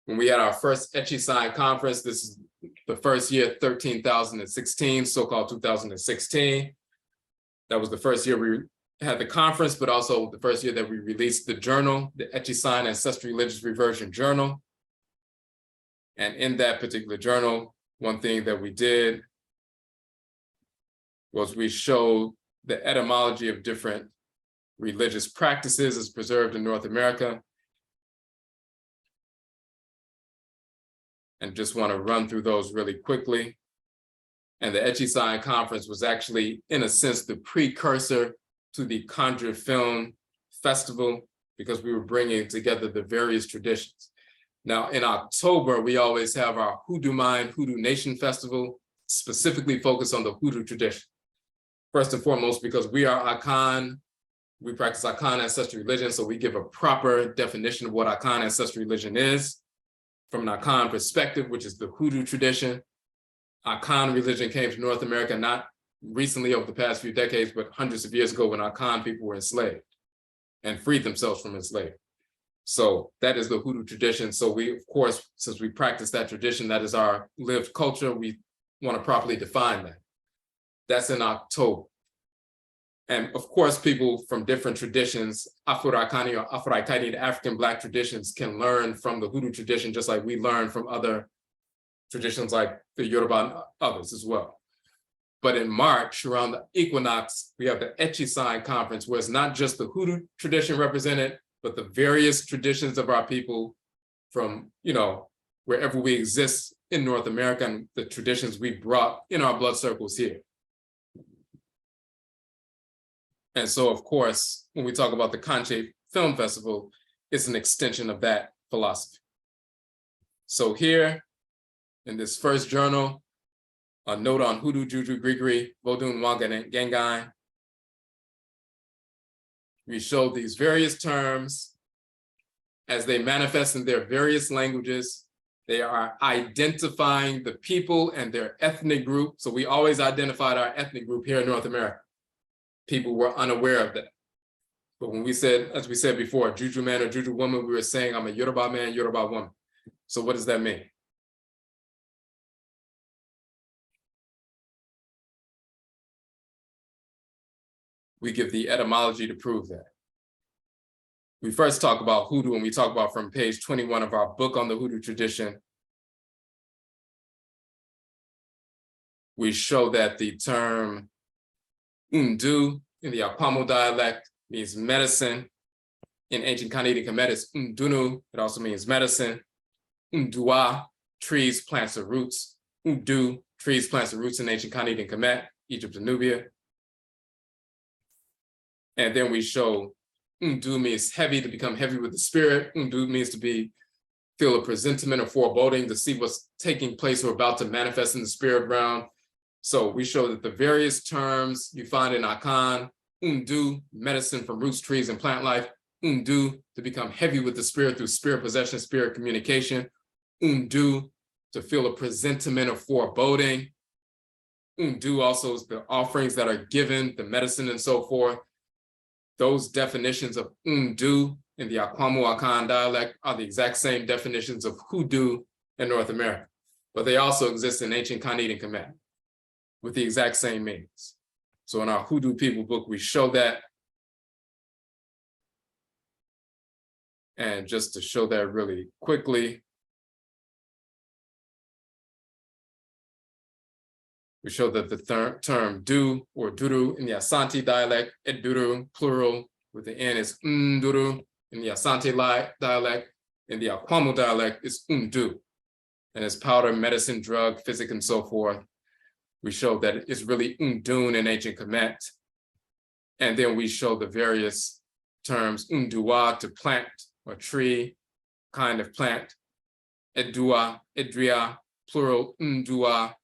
When we had our first Echisign conference, this is the first year, 13,016, so-called 2016. That was the first year we had the conference, but also the first year that we released the journal, the Echisign Ancestral Religious Reversion Journal. And in that particular journal, one thing that we did was we showed the etymology of different religious practices as preserved in North America. And just want to run through those really quickly. And the Echisign Conference was actually, in a sense, the precursor to the Conjure Film Festival, because we were bringing together the various traditions. Now, in October, we always have our HOODOO Mind, HOODOO Nation Festival, specifically focused on the HOODOO tradition. First and foremost, because we are Akhan, we practice Akan Ancestral Religion, so we give a proper definition of what Akan Ancestral Religion is from an Akhan perspective, which is the HOODOO tradition. Akhan religion came to North America not recently over the past few decades, but hundreds of years ago when Akhan people were enslaved and freed themselves from enslavement. So that is the HOODOO tradition. So we, of course, since we practice that tradition, that is our lived culture, we want to properly define that. That's in October. And of course, people from different traditions, Afurakani or Afuraitkaitnit, African Black traditions, can learn from the HOODOO tradition, just like we learn from other traditions like the Yoruba and others as well. But in March, around the equinox, we have the Echisign Conference, where it's not just the HOODOO tradition represented, but the various traditions of our people from, wherever we exist in North America and the traditions we brought in our blood circles here. And so, of course, when we talk about the Conjure Film Festival, it's an extension of that philosophy. So here, in this first journal, a note on Hoodoo, Juju, Grigri, Vodun, Wangan, and Gengai. We show these various terms as they manifest in their various languages. They are identifying the people and their ethnic group. So we always identified our ethnic group here in North America. People were unaware of that. But when we said, as we said before, Juju man or Juju woman, we were saying, I'm a Yoruba man, Yoruba woman. So what does that mean? We give the etymology to prove that. We first talk about Hoodoo, and we talk about from page 21 of our book on the Hoodoo tradition. We show that the term Undu in the Akwamo dialect means medicine. In ancient Canadian Kemet, it's Undunu. It also means medicine. Undua, trees, plants, or roots. Udu, trees, plants, or roots in ancient Canadian Kemet, Egypt and Nubia. And then we show Undu means heavy, to become heavy with the spirit. Undu means to feel a presentiment or foreboding, to see what's taking place or about to manifest in the spirit realm. So we show that the various terms you find in Akhan, Undu, medicine from roots, trees, and plant life. Undu, to become heavy with the spirit through spirit possession, spirit communication. Undu, to feel a presentiment of foreboding. Undu also is the offerings that are given, the medicine and so forth. Those definitions of Undu in the Akwamo Akan dialect are the exact same definitions of Hoodoo in North America, but they also exist in ancient Canadian Kemet with the exact same meanings. So in our Hoodoo People book, we show that. And just to show that really quickly, we show that the term du or duru in the Asante dialect, eduru, plural, with the N is nduru. In the Asante dialect, in the Akwamo dialect, is undu. And it's powder, medicine, drug, physic, and so forth. We show that it's really undun in ancient Kemet. And then we show the various terms, undua, to plant or tree, kind of plant, edua, edria, plural, undua,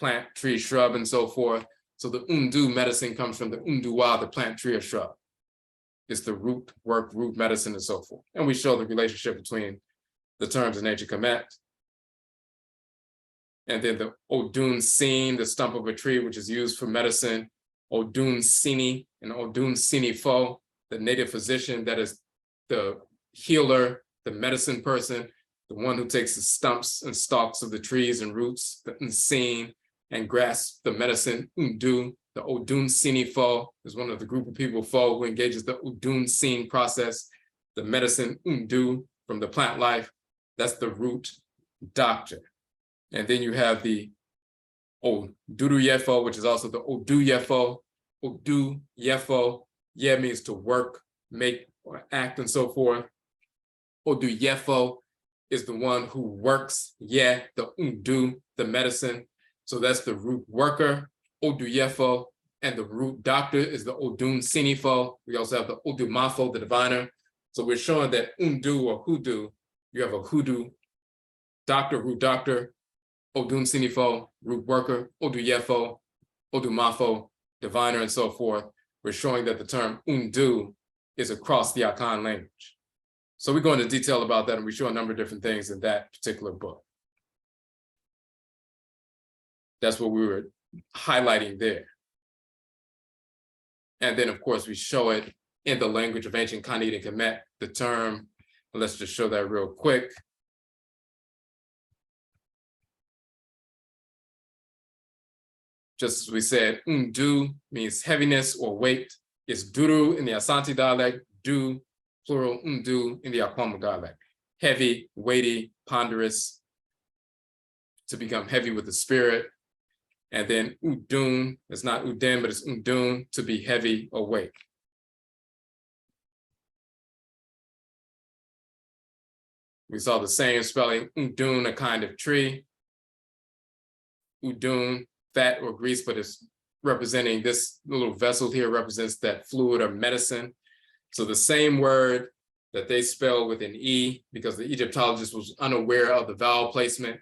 plant, tree, shrub, and so forth. So the Undu medicine comes from the Unduwa, the plant, tree, or shrub. It's the root work, root medicine, and so forth. And we show the relationship between the terms in ancient Kemet. And then the Odun Sin, the stump of a tree, which is used for medicine. Odun Sini and Odun Sini Fo, the native physician, that is the healer, the medicine person, the one who takes the stumps and stalks of the trees and roots, the Nsin, and grasps the medicine. Undu, the Odun Sini Fo, is one of the group of people Fo who engages the Odun Sin process, the medicine Undu from the plant life. That's the root doctor. And then you have the Odwirafo, which is also the Odwirafo. Odwirafo, yeah, means to work, make, or act, and so forth. Odwirafo is the one who works, yeah, the Undu, the medicine. So that's the root worker, Odwirafo, and the root doctor is the Odun Sinifo. We also have the Odumafo, the diviner. So we're showing that Undu or HOODOO, you have a HOODOO doctor, root doctor, Odun Sinifo, root worker, Odwirafo, Odumafo, diviner, and so forth. We're showing that the term Undu is across the Akhan language. So we go into detail about that, and we show a number of different things in that particular book. That's what we were highlighting there. And then, of course, we show it in the language of ancient Khanid and Kemet, the term. Let's just show that real quick. Just as we said, Undu means heaviness or weight. It's duru in the Asante dialect, du, plural Undu in the Akwamu dialect. Heavy, weighty, ponderous, to become heavy with the spirit. And then Udun, it's not Uden, but it's Undun, to be heavy or weight. We saw the same spelling, Udun, a kind of tree. Udun, fat or grease, but it's representing this little vessel here represents that fluid or medicine. So the same word that they spell with an E, because the Egyptologist was unaware of the vowel placement,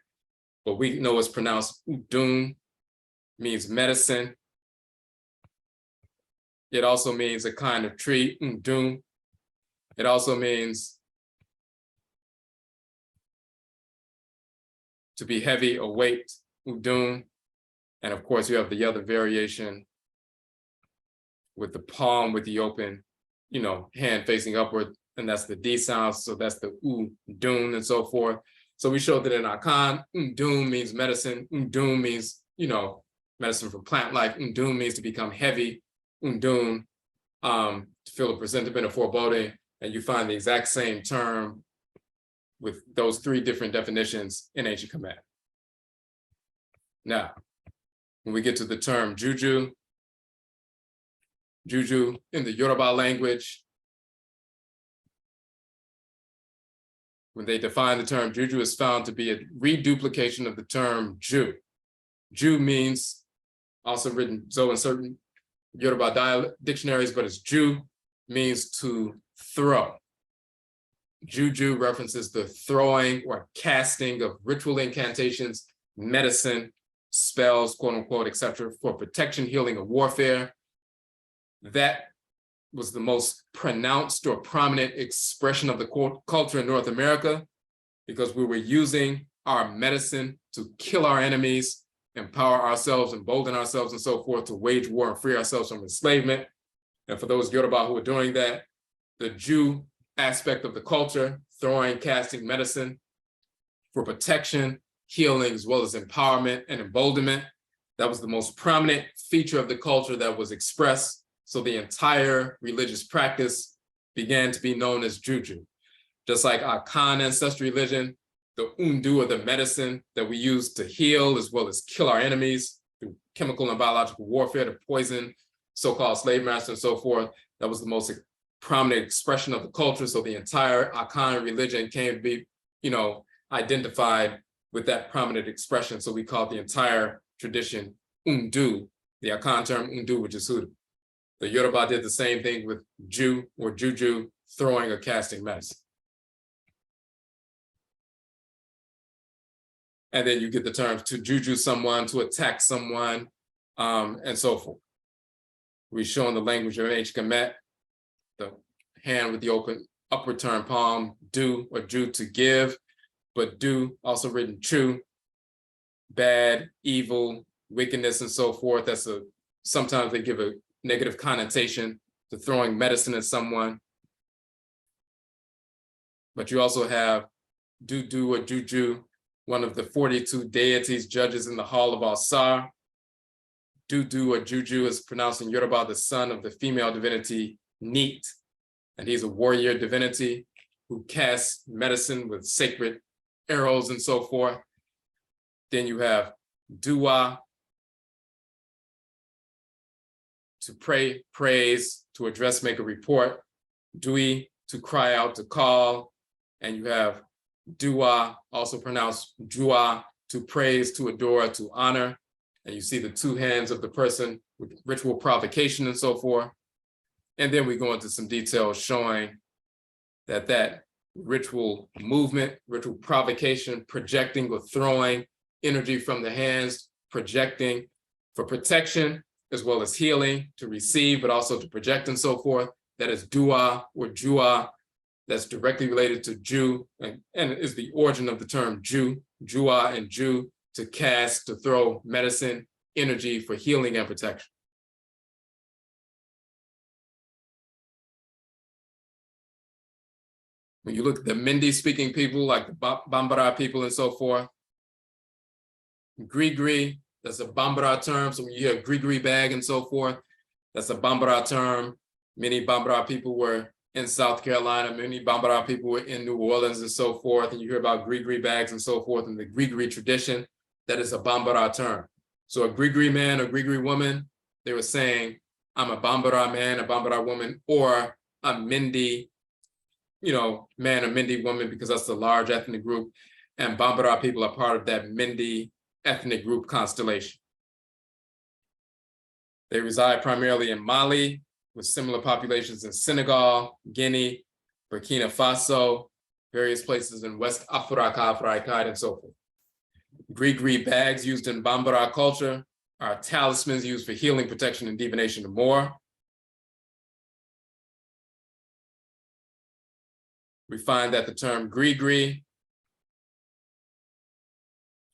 but we know it's pronounced Udun, means medicine. It also means a kind of tree, Udun. It also means to be heavy or weight, Udun. And of course, you have the other variation with the palm with the open, hand facing upward, and that's the D sound. So that's the Udun and so forth. So we showed that in Akhan, Udun means medicine. Udun means, medicine from plant life. Udun means to become heavy. Udun, to feel a presentiment of foreboding. And you find the exact same term with those three different definitions in ancient Kemet. Now, when we get to the term juju, juju in the Yoruba language, when they define the term juju, is found to be a reduplication of the term Jew. Jew means, also written so in certain Yoruba dictionaries, but it's Jew means to throw. Juju references the throwing or casting of ritual incantations, medicine, spells, quote unquote, etc., for protection, healing, or warfare. That was the most pronounced or prominent expression of the culture in North America, because we were using our medicine to kill our enemies, empower ourselves, embolden ourselves, and so forth, to wage war and free ourselves from enslavement. And for those Yoruba who were doing that, the Jew aspect of the culture, throwing, casting medicine for protection, healing, as well as empowerment and emboldenment. That was the most prominent feature of the culture that was expressed. So the entire religious practice began to be known as Juju. Just like Akan Ancestral Religion, the Undu, or the medicine that we use to heal as well as kill our enemies through chemical and biological warfare to poison so-called slave masters and so forth. That was the most prominent expression of the culture. So the entire Akan religion came to be, identified with that prominent expression. So we call the entire tradition Undu, the Akan term Undu, which is HOODOO. The Yoruba did the same thing with Jew or Juju, throwing or casting medicine. And then you get the terms to juju someone, to attack someone, and so forth. We're showing the language of ancient Kemet, the hand with the open upward turned palm, do or ju to give, but do also written chu, bad, evil, wickedness, and so forth. That's sometimes they give a negative connotation to throwing medicine at someone. But you also have do or juju, one of the 42 deities, judges in the Hall of Alsar. Do or juju is pronounced in Yoruba, the son of the female divinity Neet, and he's a warrior divinity who casts medicine with sacred arrows and so forth. Then you have dua, to pray, praise, to address, make a report. Dui, to cry out, to call. And you have dua, also pronounced jua, to praise, to adore, to honor. And you see the two hands of the person with ritual provocation and so forth. And then we go into some details showing that ritual movement, ritual provocation, projecting or throwing energy from the hands, projecting for protection, as well as healing, to receive, but also to project and so forth. That is dua or jua. That's directly related to Jew, and is the origin of the term Jew, jua and Jew, to cast, to throw medicine, energy for healing and protection. When you look at the Mindi speaking people, like the Bambara people and so forth, Grigri, that's a Bambara term. So when you hear Grigri bag and so forth, that's a Bambara term. Many Bambara people were in South Carolina, many Bambara people were in New Orleans and so forth. And you hear about Grigri bags and so forth in the Grigri tradition, that is a Bambara term. So a Grigri man or Grigri woman, they were saying, I'm a Bambara man, a Bambara woman, or a Mindi, man or Mindi woman, because that's the large ethnic group. And Bambara people are part of that Mindi ethnic group constellation. They reside primarily in Mali, with similar populations in Senegal, Guinea, Burkina Faso, various places in West Africa, Afuraitkaitnit, and so forth. Grigri bags used in Bambara culture are talismans used for healing, protection, and divination and more. We find that the term Grigri,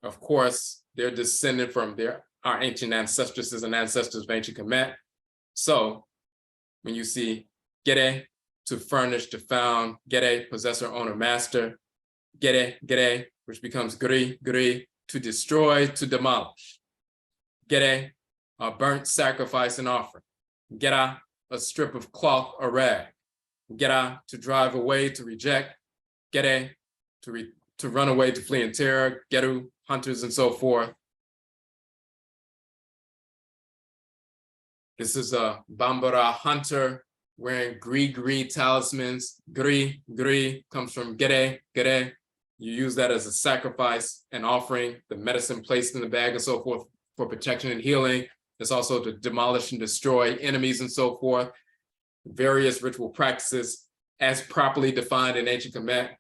of course, they're descended from our ancient ancestresses and ancestors of ancient Kemet. So when you see Gere, to furnish, to found, Gere, possessor, owner, master, Gere, which becomes Gri, to destroy, to demolish. Gere, a burnt sacrifice and offering. Gera, a strip of cloth or rag. Gera, to drive away, to reject. Gere, to run away, to flee in terror. Geru, hunters and so forth. This is a Bambara hunter wearing Grigri talismans. Gri comes from Gere. You use that as a sacrifice and offering, the medicine placed in the bag and so forth for protection and healing. It's also to demolish and destroy enemies and so forth. Various ritual practices as properly defined in ancient Kemet,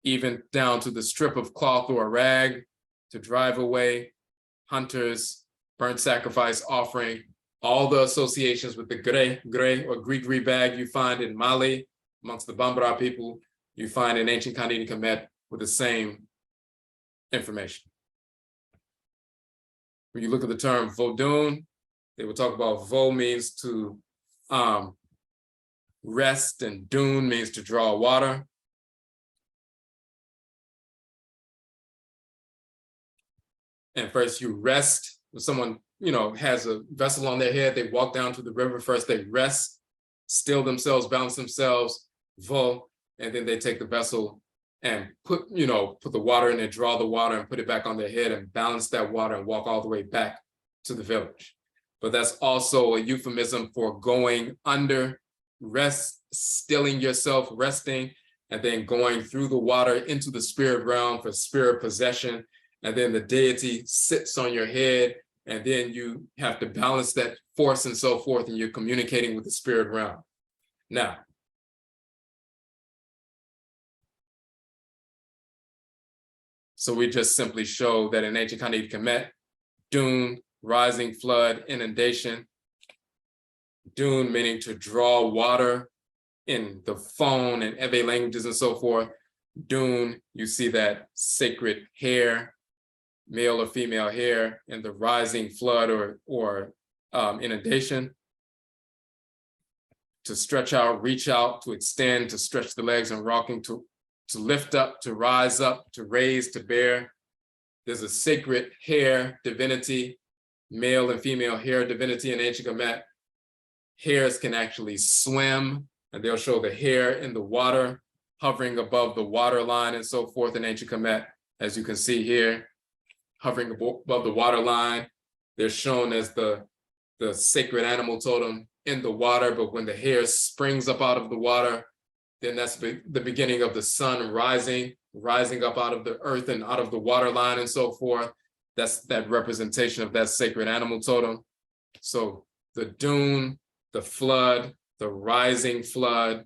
even down to the strip of cloth or a rag to drive away hunters, burnt sacrifice offering, all the associations with the Gre or Grigri bag you find in Mali amongst the Bambara people, you find in ancient Kanini Kemet with the same information. When you look at the term Vodun, they will talk about Vo means to rest, and Dun means to draw water. And first you rest. When someone, has a vessel on their head, they walk down to the river. First they rest, still themselves, balance themselves, Vo, and then they take the vessel and put the water in there, draw the water and put it back on their head and balance that water and walk all the way back to the village. But that's also a euphemism for going under, rest, stilling yourself, resting, and then going through the water into the spirit realm for spirit possession. And then the deity sits on your head, and then you have to balance that force and so forth, and you're communicating with the spirit realm. Now, So we just simply show that in ancient Khanid Kemet, dune, rising flood, inundation. Dune meaning to draw water in the Fon and Ewe languages and so forth. Dune, you see that sacred hair, male or female hair, and the rising flood or inundation. To stretch out, reach out, to extend, to stretch the legs and rocking, to lift up, to rise up, to raise, to bear. There's a sacred hair divinity, male and female hair divinity in ancient Kemet. Hares can actually swim, and they'll show the hair in the water, hovering above the water line and so forth in ancient Kemet, as you can see here, hovering above the water line. They're shown as the sacred animal totem in the water, but when the hare springs up out of the water, then that's the beginning of the sun rising up out of the earth and out of the water line and so forth. That's that representation of that sacred animal totem. So the dune, the flood, the rising flood,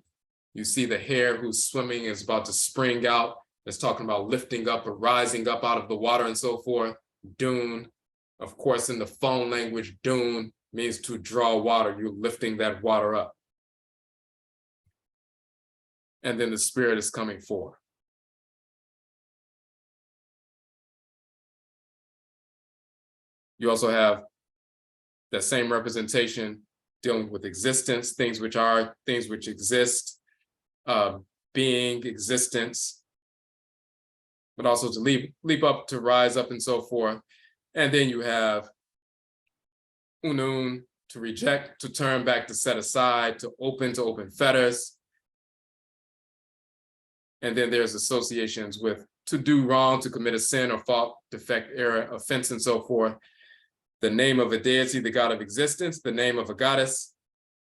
you see the hare who's swimming is about to spring out. It's talking about lifting up or rising up out of the water and so forth. Dune, of course, in the Fon language, dune means to draw water. You're lifting that water up. And then the spirit is coming forth. You also have that same representation dealing with existence, things which are, things which exist, being, existence, but also to leap up, to rise up and so forth. And then you have Unun, to reject, to turn back, to set aside, to open fetters. And then there's associations with to do wrong, to commit a sin or fault, defect, error, offense, and so forth. The name of a deity, the god of existence, the name of a goddess.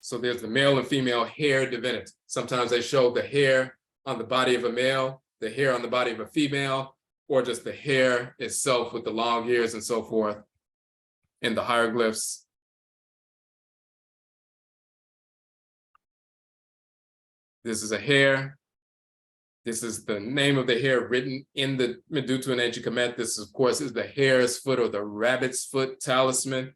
So there's the male and female hair divinity. Sometimes they show the hair on the body of a male, the hair on the body of a female, or just the hair itself with the long hairs and so forth in the hieroglyphs. This is a hair. This is the name of the hair written in the Medutu and ancient Kemet. This, of course, is the hare's foot or the rabbit's foot talisman.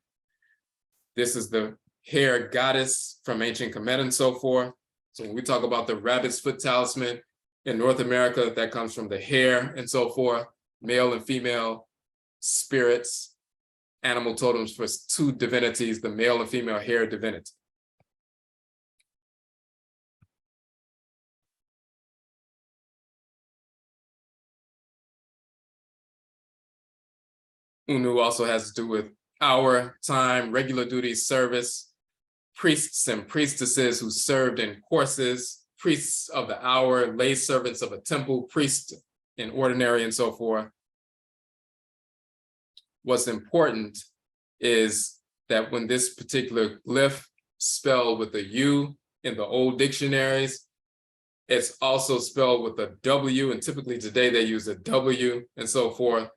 This is the hair goddess from ancient Kemet and so forth. So when we talk about the rabbit's foot talisman in North America, that comes from the hair and so forth, male and female spirits, animal totems for two divinities, the male and female hair divinity. Unu also has to do with hour, time, regular duty, service, priests and priestesses who served in courses, priests of the hour, lay servants of a temple, priests in ordinary and so forth. What's important is that when this particular glyph spelled with a U in the old dictionaries, it's also spelled with a W, and typically today they use a W and so forth.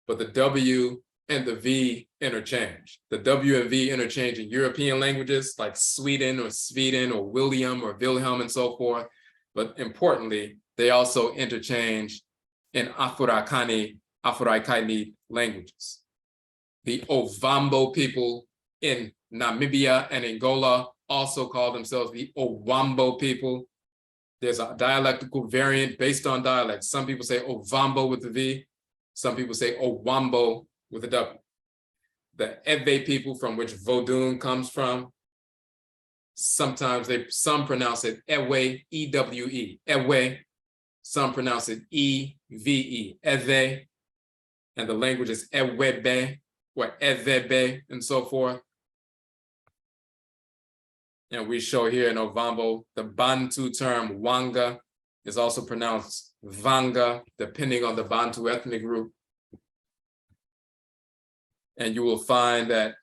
But the W and the V interchange. The W and V interchange in European languages like Sweden or Sweden or William or Wilhelm and so forth. But importantly, they also interchange in Afurakani, Afuraitkaitnit languages. The Ovambo people in Namibia and Angola also call themselves the Owambo people. There's a dialectical variant based on dialect. Some people say Ovambo with the V. Some people say Owambo with a W. The Ewe people, from which Vodun comes from, sometimes some pronounce it Ewe, E-W-E, Ewe. Some pronounce it E-V-E, Ewe. And the language is Ewebe or Ewebe and so forth. And we show here in Ovambo, the Bantu term Wanga is also pronounced Vanga, depending on the Bantu ethnic group. And you will find that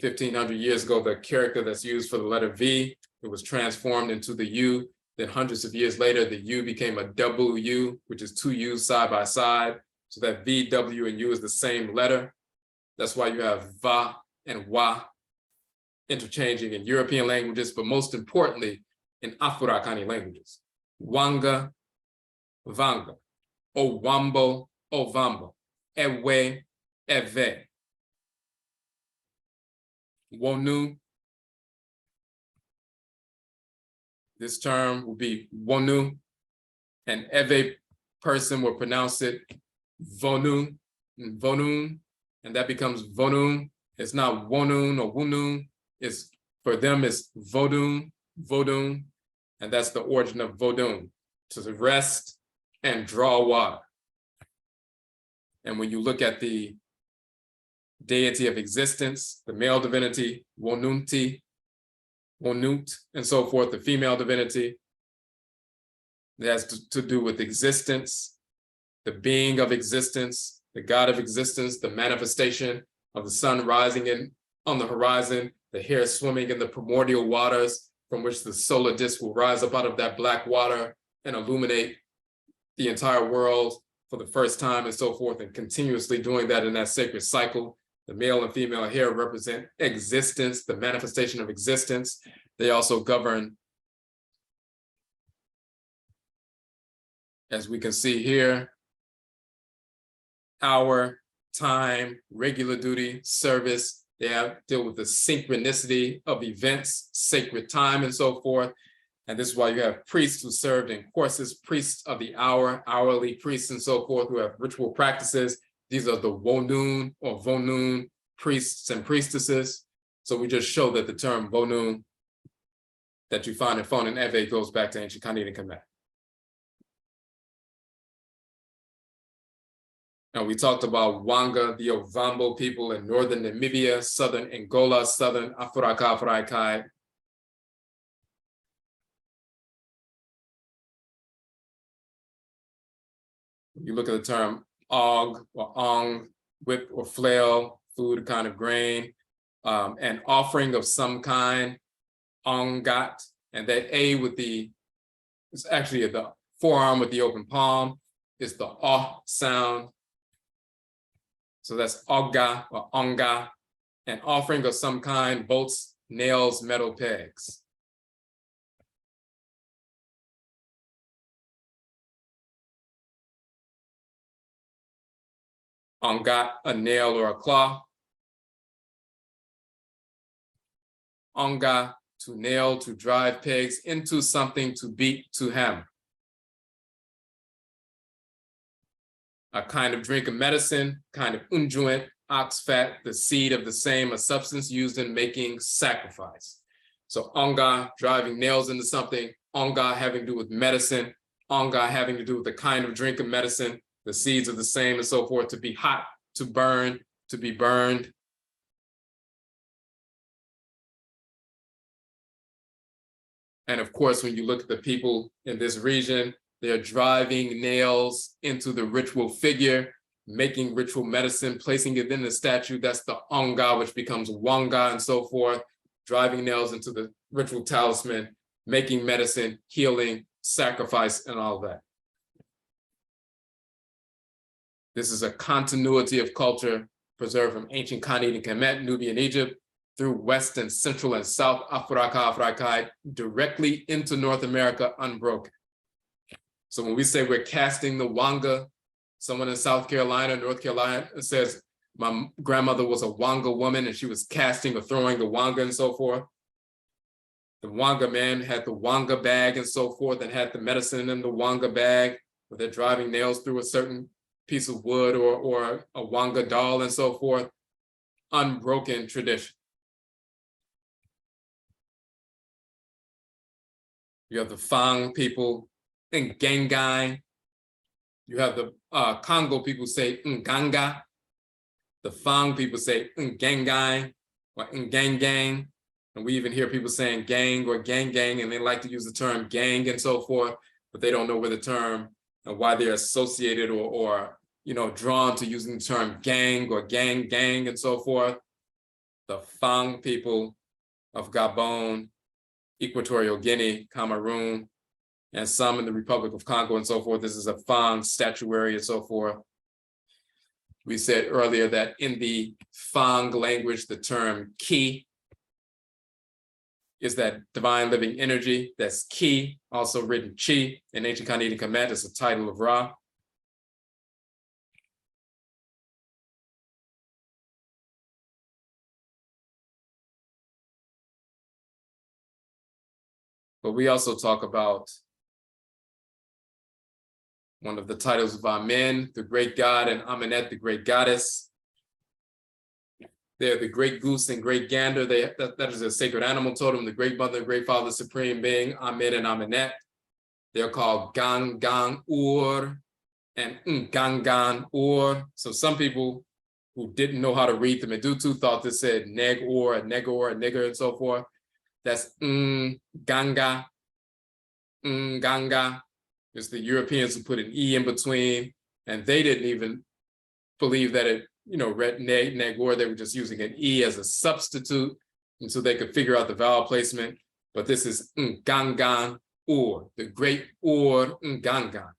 1,500 years ago, the character that's used for the letter V, it was transformed into the U. Then hundreds of years later, the U became a double U, which is two U's side by side. So that V, W, and U is the same letter. That's why you have Va and Wa interchanging in European languages, but most importantly, in Afurakani languages. Wanga, Vanga, Owambo, Ovambo, Ewe, Eve. Wonu, this term will be Wonu, and Eve person will pronounce it Vonu, Vonun, and that becomes Vonun. It's not Wonun or Wunun. It's, for them, it's Vodun, Vodun, and that's the origin of Vodun, to rest and draw water. And when you look at the deity of existence, the male divinity, Wonunti, Wonut, and so forth, the female divinity, it has to do with existence, the being of existence, the God of existence, the manifestation of the sun rising on the horizon, the hair swimming in the primordial waters from which the solar disk will rise up out of that black water and illuminate the entire world for the first time and so forth, and continuously doing that in that sacred cycle. The male and female hair represent existence, the manifestation of existence. They also govern, as we can see here, hour, time, regular duty, service. They deal with the synchronicity of events, sacred time, and so forth. And this is why you have priests who served in courses, priests of the hour, hourly priests, and so forth, who have ritual practices. These are the Wonun or Vonun priests and priestesses. So we just show that the term Vonun that you find in Fon and Eve goes back to ancient Khanid and Kemet. And we talked about Wanga, the Ovambo people in northern Namibia, southern Angola, southern Afuraitkaitnit. You look at the term og or ong, whip or flail, food, kind of grain, an offering of some kind, ongat, and that A with the, it's actually the forearm with the open palm, is the oh sound. So that's ogga or onga, an offering of some kind, bolts, nails, metal pegs. Ongat, a nail or a claw. Onga, to nail, to drive pegs into something, to beat, to hammer. A kind of drink of medicine, kind of unguent, ox fat, the seed of the same, a substance used in making sacrifice. So onga, driving nails into something, onga having to do with medicine, onga having to do with the kind of drink of medicine, the seeds of the same, and so forth, to be hot, to burn, to be burned. And of course, when you look at the people in this region, they're driving nails into the ritual figure, making ritual medicine, placing it in the statue. That's the onga, which becomes wanga and so forth, driving nails into the ritual talisman, making medicine, healing, sacrifice, and all that. This is a continuity of culture preserved from ancient Khanid and Kemet, Nubian Egypt, through West and Central and South Afuraitkaitnit, directly into North America, unbroken. So when we say we're casting the Wanga, someone in South Carolina, North Carolina says, my grandmother was a Wanga woman and she was casting or throwing the Wanga and so forth. The Wanga man had the Wanga bag and so forth, and had the medicine in the Wanga bag, where they're driving nails through a certain piece of wood or a Wanga doll and so forth. Unbroken tradition. You have the Fang people in Gengai. You have the Congo people say Nganga. The Fang people say Ngengai or Ngangang. And we even hear people saying gang or gang, and they like to use the term gang and so forth, but they don't know where the term and why they're associated or drawn to using the term gang or gang and so forth. The Fang people of Gabon, Equatorial Guinea, Cameroon, and some in the Republic of Congo and so forth. This is a Fang statuary and so forth. We said earlier that in the Fang language, the term ki is that divine living energy. That's ki, also written chi. In ancient Khanid and Kemet, it's a title of Ra. But we also talk about one of the titles of Amen, the great God, and Amenet, the great goddess. They're the great goose and great gander. That is a sacred animal totem, the great mother, great father, supreme being, Amen and Amenet. They're called Gang Gang Ur and Gangan Ur. So some people who didn't know how to read the Medutu thought this said neg or a negor, a nigger, and so forth. That's Ganga, Ganga. It's the Europeans who put an E in between, and they didn't even believe that it, read negor. They were just using an E as a substitute, and so they could figure out the vowel placement. But this is Gangan Ur, the great Ur Gangan.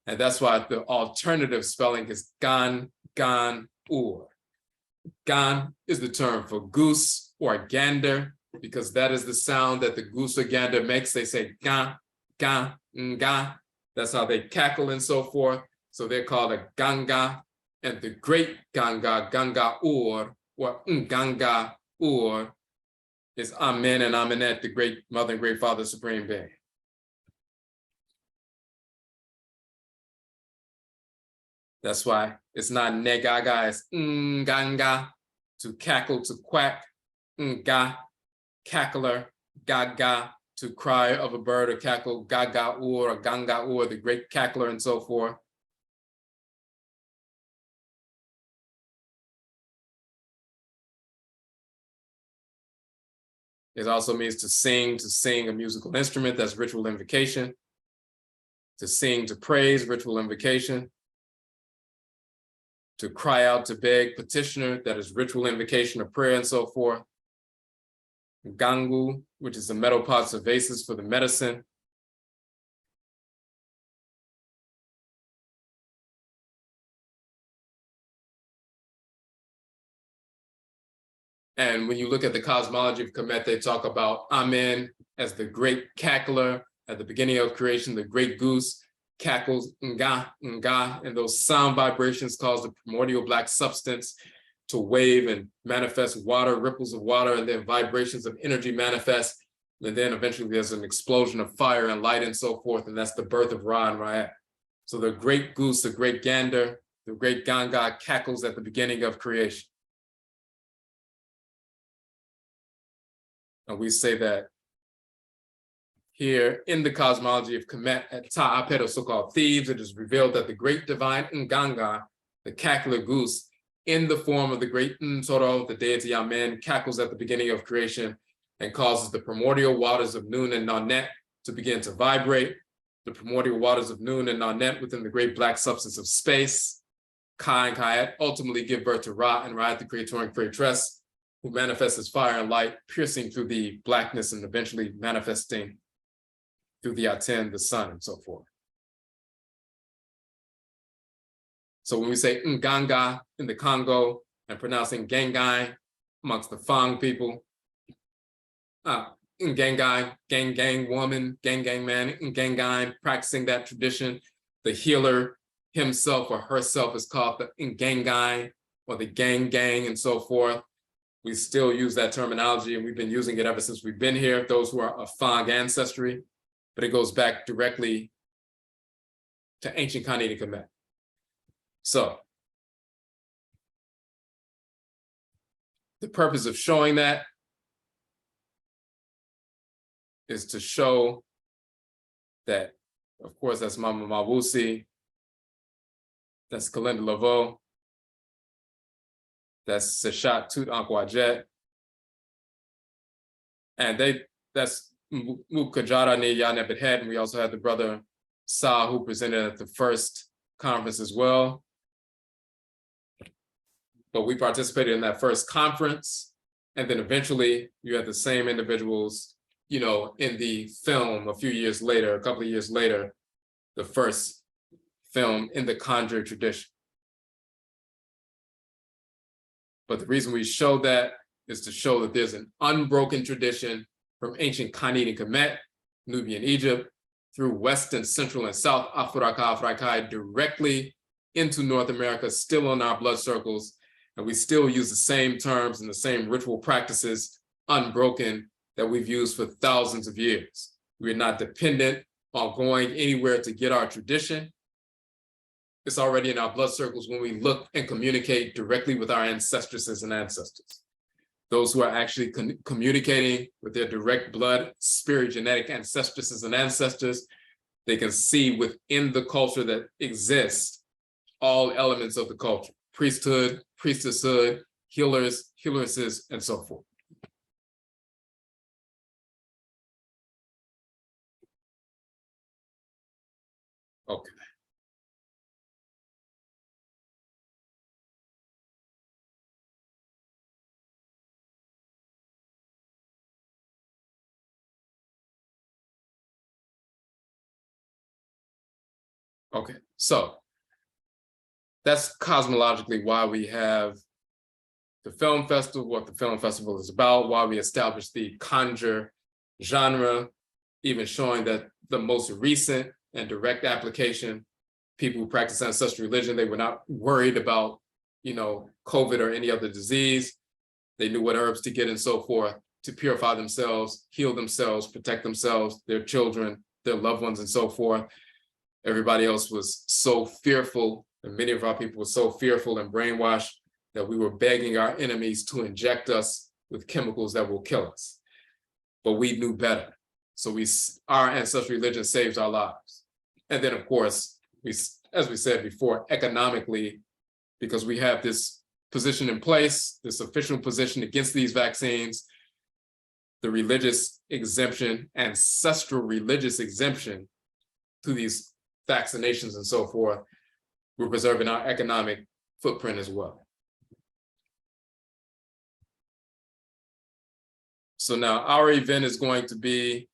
And that's why the alternative spelling is Gan Ur. Gan is the term for goose or gander, because that is the sound that the goose or gander makes. They say gan, gan, nga. That's how they cackle and so forth. So they're called a ganga. And the great ganga, ganga ur, or ganga ur, is Amen and Amenet, the great mother and great father, supreme being. That's why it's not negaga, it's nganga, to cackle, to quack, nga, cackler, gaga, to cry of a bird or cackle, gaga or ganga or the great cackler, and so forth. It also means to sing a musical instrument, that's ritual invocation. To sing, to praise, ritual invocation. To cry out, to beg, petitioner, that is ritual invocation of prayer and so forth. Gangu, which is the metal pots or vases for the medicine. And when you look at the cosmology of Kemet, they talk about Amen as the great cackler at the beginning of creation, the great goose cackles nga, nga, and those sound vibrations cause the primordial black substance to wave and manifest water, ripples of water, and then vibrations of energy manifest. And then eventually there's an explosion of fire and light and so forth, and that's the birth of Ra and Ra'at. So the great goose, the great gander, the great ganga cackles at the beginning of creation. And we say that here in the cosmology of Kemet at Ta'apet, or so-called Thebes, it is revealed that the great divine Nganga, the cackler goose, in the form of the great Nsoro, the deity Amen, cackles at the beginning of creation and causes the primordial waters of Nun and Nanet to begin to vibrate. The primordial waters of Nun and Nanet within the great black substance of space, Ka and Kayet, ultimately give birth to Ra and Ra'at, the creator and creatress, who manifests as fire and light, piercing through the blackness and eventually manifesting through the Aten, the sun, and so forth. So when we say Nganga in the Congo and pronouncing Gengai amongst the Fang people, Ngengai, gang gang woman, gang gang man, Ngengai, practicing that tradition, the healer himself or herself is called the Ngengai or the gang gang and so forth. We still use that terminology, and we've been using it ever since we've been here, those who are of Fang ancestry, but it goes back directly to ancient Khanate Kemet. So the purpose of showing that is to show that, of course, that's Mama Mawusi, that's Kalinda Laveau, that's Seshat Tut Ankwajet, and that's Mukajara Ne Yanebet, and we also had the brother Sa, who presented at the first conference as well. But we participated in that first conference, and then eventually you had the same individuals, in the film a few years later, a couple of years later, the first film in the Conjure tradition. But the reason we show that is to show that there's an unbroken tradition from ancient Khanate Kemet, Nubian Egypt, through Western, Central, and South Afuraitkaitnit directly into North America, still on our blood circles. And we still use the same terms and the same ritual practices, unbroken, that we've used for thousands of years. We're not dependent on going anywhere to get our tradition. It's already in our blood circles when we look and communicate directly with our ancestresses and ancestors. Those who are actually communicating with their direct blood, spirit, genetic ancestresses and ancestors, they can see within the culture that exists all elements of the culture: priesthood, priestesshood, healers, healeresses, and so forth. Okay. Okay, so that's cosmologically why we have the film festival, what the film festival is about, why we established the conjure genre, even showing that the most recent and direct application, people who practice ancestral religion, they were not worried about, COVID or any other disease. They knew what herbs to get and so forth to purify themselves, heal themselves, protect themselves, their children, their loved ones, and so forth. Everybody else was so fearful, and many of our people were so fearful and brainwashed that we were begging our enemies to inject us with chemicals that will kill us. But we knew better. So our ancestral religion saves our lives. And then, of course, as we said before, economically, because we have this position in place, this official position against these vaccines, the religious exemption, ancestral religious exemption to these vaccinations and so forth, we're preserving our economic footprint as well. So now our event is going to be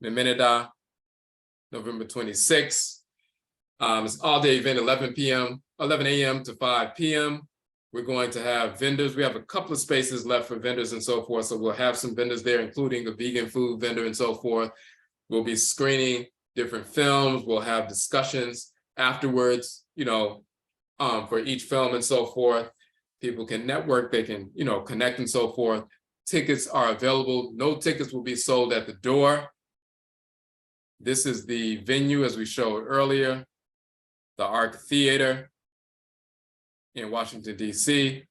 Memenida, November 26th. It's all-day event, 11 a.m. to 5 p.m. We're going to have vendors. We have a couple of spaces left for vendors and so forth. So we'll have some vendors there, including a vegan food vendor and so forth. We'll be screening different films. We'll have discussions afterwards, for each film and so forth. People can network, they can, connect and so forth. Tickets are available. No tickets will be sold at the door. This is the venue, as we showed earlier, the THEARC Theater in Washington, D.C.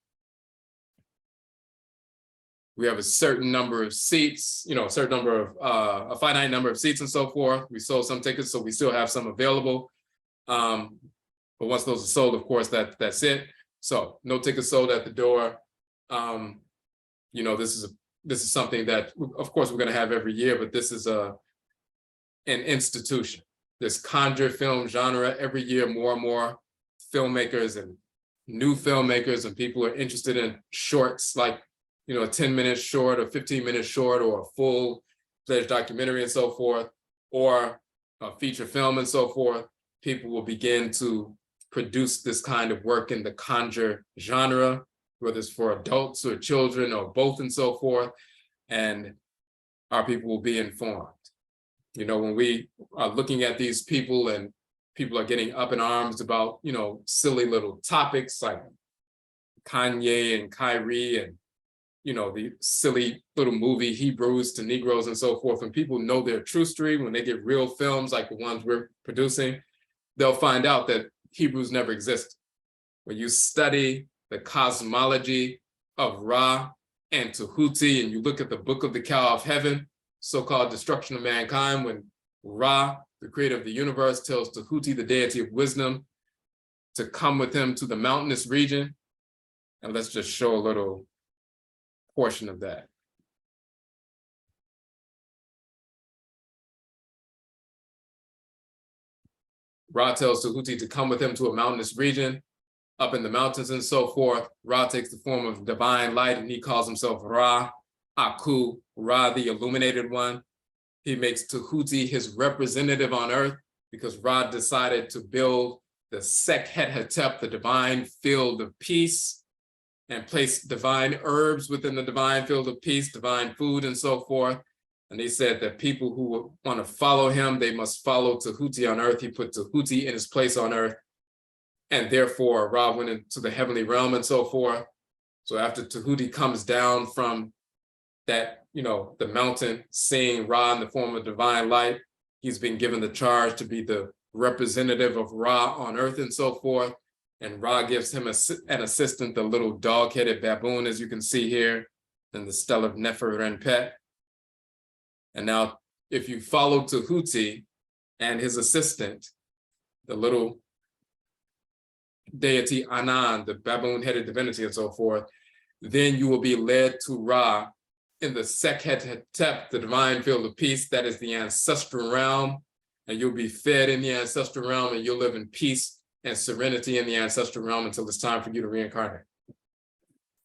We have a certain number of seats, a finite number of seats and so forth. We sold some tickets, so we still have some available. But once those are sold, of course, that's it. So no tickets sold at the door. This is something that, of course, we're going to have every year, but this is an institution. This conjure film genre, every year more and more filmmakers and new filmmakers and people are interested in shorts, like a 10-minute short or 15-minute short or a full-fledged documentary and so forth, or a feature film and so forth. People will begin to produce this kind of work in the conjure genre, whether it's for adults or children or both and so forth, and our people will be informed. When we are looking at these people and people are getting up in arms about, silly little topics like Kanye and Kyrie and, the silly little movie Hebrews to Negroes and so forth, when people know their true story, when they get real films like the ones we're producing, they'll find out that Hebrews never existed. When you study the cosmology of Ra and Tahuti, and you look at the book of the cow of heaven, so-called destruction of mankind, when Ra, the creator of the universe, tells Tahuti, the deity of wisdom, to come with him to the mountainous region. And let's just show a little portion of that. Ra tells Tahuti to come with him to a mountainous region, up in the mountains and so forth. Ra takes the form of divine light, and he calls himself Ra, Aku, Ra, the illuminated one. He makes Tahuti his representative on earth because Ra decided to build the Sekhet-hetep, the divine field of peace, and place divine herbs within the divine field of peace, divine food and so forth. And he said that people who want to follow him, they must follow Tahuti on earth. He put Tahuti in his place on earth. And therefore, Ra went into the heavenly realm and so forth. So after Tahuti comes down from that, the mountain, seeing Ra in the form of divine light, he's been given the charge to be the representative of Ra on earth and so forth. And Ra gives him an assistant, the little dog-headed baboon, as you can see here, in the stele of Neferenpet. And now, if you follow Tahuti and his assistant, the little deity Anan, the baboon-headed divinity and so forth, then you will be led to Ra in the Sekhet Hetep, the divine field of peace. That is the ancestral realm, and you'll be fed in the ancestral realm, and you'll live in peace and serenity in the ancestral realm until it's time for you to reincarnate.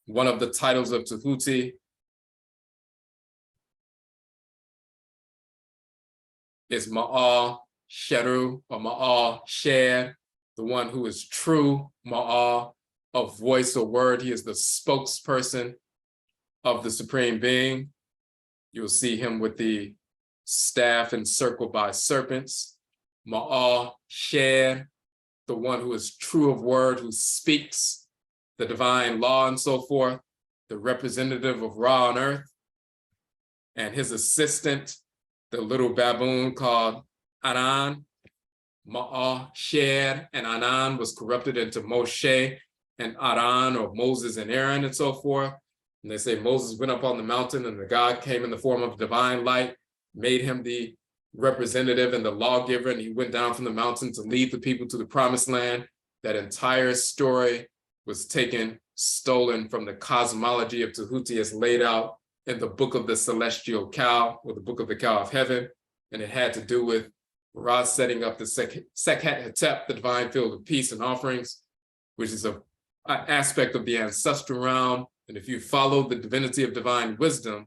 One of the titles of Tahuti is Ma'al Sheru, or Ma'al Sher, the one who is true, Ma'al, a voice or word. He is the spokesperson of the Supreme Being. You'll see him with the staff encircled by serpents. Ma'al Sher, the one who is true of word, who speaks the divine law and so forth, the representative of Ra on earth. And his assistant, the little baboon called Anan. Ma'al Sher and Anan was corrupted into Moshe and Aaron, or Moses and Aaron and so forth. And they say Moses went up on the mountain and the God came in the form of divine light, made him the representative and the lawgiver, and he went down from the mountain to lead the people to the promised land. That entire story was stolen from the cosmology of Tahuti as laid out in the Book of the Celestial Cow, or the Book of the Cow of Heaven. And it had to do with Ra setting up the Sekhet Hetep, the divine field of peace and offerings, which is an aspect of the ancestral realm. And if you follow the divinity of divine wisdom,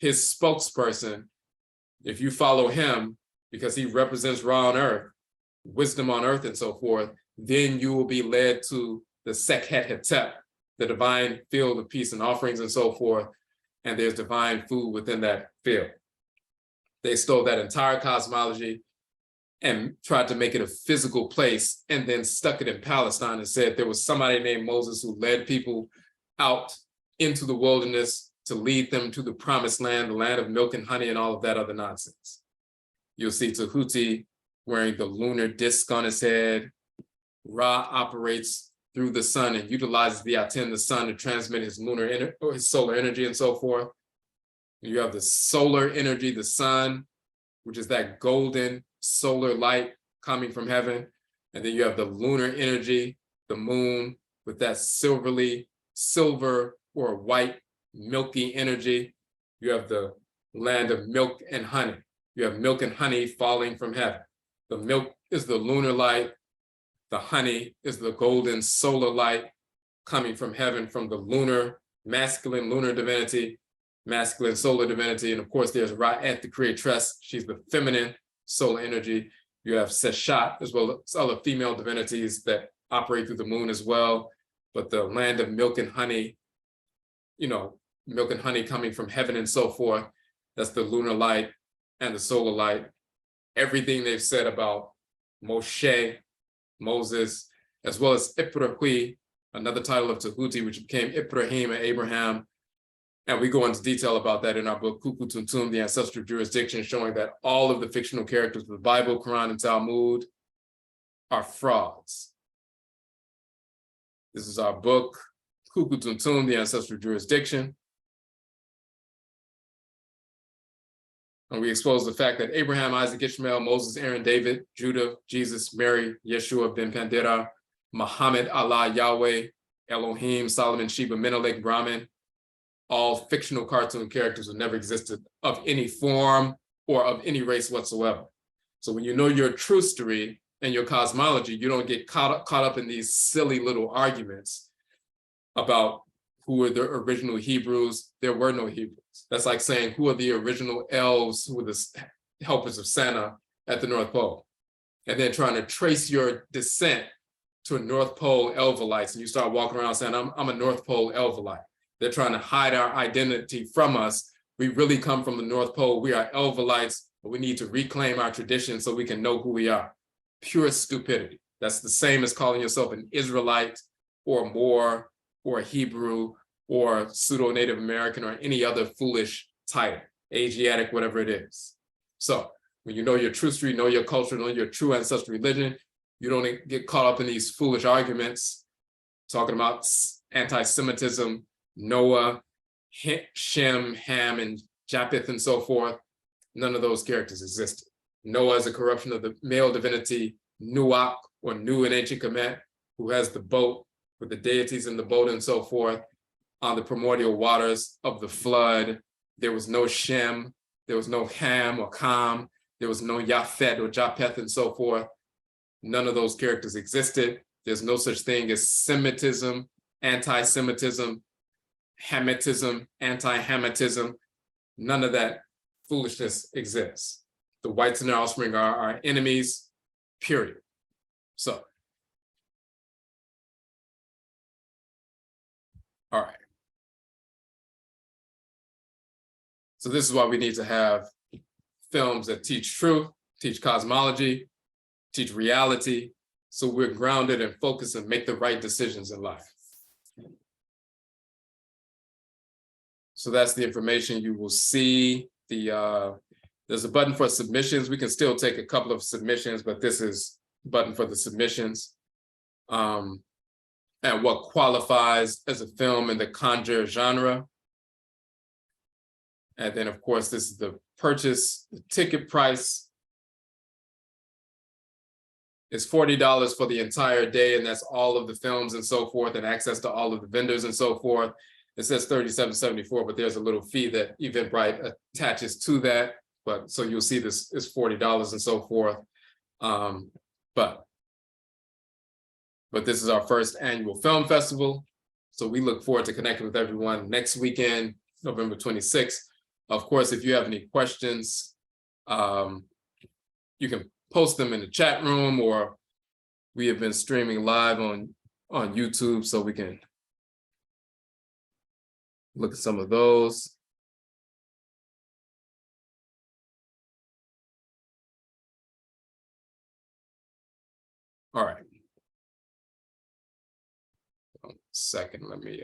his spokesperson, if you follow him, because he represents Ra on earth, wisdom on earth and so forth, then you will be led to the Sekhet Hetep, the divine field of peace and offerings and so forth. And there's divine food within that field. They stole that entire cosmology and tried to make it a physical place, and then stuck it in Palestine and said there was somebody named Moses who led people out into the wilderness to lead them to the promised land, the land of milk and honey and all of that other nonsense. You'll see Tahuti wearing the lunar disc on his head. Ra operates through the sun and utilizes the Aten, the sun, to transmit his his solar energy and so forth. You have the solar energy, the sun, which is that golden solar light coming from heaven. And then you have the lunar energy, the moon, with that silver or white milky energy. You have the land of milk and honey. You have milk and honey falling from heaven. The milk is the lunar light. The honey is the golden solar light coming from heaven, from the masculine lunar divinity, masculine solar divinity. And of course, there's Ra'et, the creatress. She's the feminine solar energy. You have Seshat, as well as other female divinities that operate through the moon as well. But the land of milk and honey, milk and honey coming from heaven and so forth, that's the lunar light and the solar light. Everything they've said about Moshe, Moses, as well as Iprahui, another title of Tahuti, which became Ibrahim and Abraham. And we go into detail about that in our book, Kuku Tuntum, the Ancestral Jurisdiction, showing that all of the fictional characters of the Bible, Quran, and Talmud are frauds. This is our book, Kuku Tuntum, the Ancestral Jurisdiction. And we expose the fact that Abraham, Isaac, Ishmael, Moses, Aaron, David, Judah, Jesus, Mary, Yeshua ben Pandera, Muhammad, Allah, Yahweh, Elohim, Solomon, Sheba, Menelik, Brahman, all fictional cartoon characters who never existed of any form or of any race whatsoever. So when you know your true story and your cosmology, you don't get caught up in these silly little arguments about who were the original Hebrews. There were no Hebrews. That's like saying, who are the original elves who were the helpers of Santa at the North Pole? And then trying to trace your descent to a North Pole Elvelites, and you start walking around saying, I'm a North Pole Elvelite. They're trying to hide our identity from us. We really come from the North Pole. We are Elvelites, but we need to reclaim our tradition so we can know who we are. Pure stupidity. That's the same as calling yourself an Israelite or Moor or a Hebrew or pseudo-Native American or any other foolish title, Asiatic, whatever it is. So when you know your true street, know your culture, know your true ancestral religion, you don't get caught up in these foolish arguments talking about anti-Semitism, Noah, Shem, Ham, and Japheth, and so forth. None of those characters existed. Noah is a corruption of the male divinity Nuak, or Nu in ancient Kemet, who has the boat with the deities in the boat and so forth. On the primordial waters of the flood, there was no Shem, there was no Ham or Kam, there was no Yaphet or Japheth and so forth. None of those characters existed. There's no such thing as Semitism, anti-Semitism, Hamitism, anti-Hamitism. None of that foolishness exists. The whites and their offspring are our enemies, period. So, all right. So this is why we need to have films that teach truth, teach cosmology, teach reality, so we're grounded and focused and make the right decisions in life. So that's the information you will see. There's a button for submissions. We can still take a couple of submissions, but this is the button for the submissions. And what qualifies as a film in the Conjure genre. And then, of course, this is the purchase. The ticket price is $40 for the entire day, and that's all of the films and so forth, and access to all of the vendors and so forth. It says $37.74, but there's a little fee that Eventbrite attaches to that. But so you'll see this is $40 and so forth. But this is our first annual film festival. So we look forward to connecting with everyone next weekend, November 26th. Of course, if you have any questions, you can post them in the chat room, or we have been streaming live on YouTube, so we can look at some of those. All right. 1 second, let me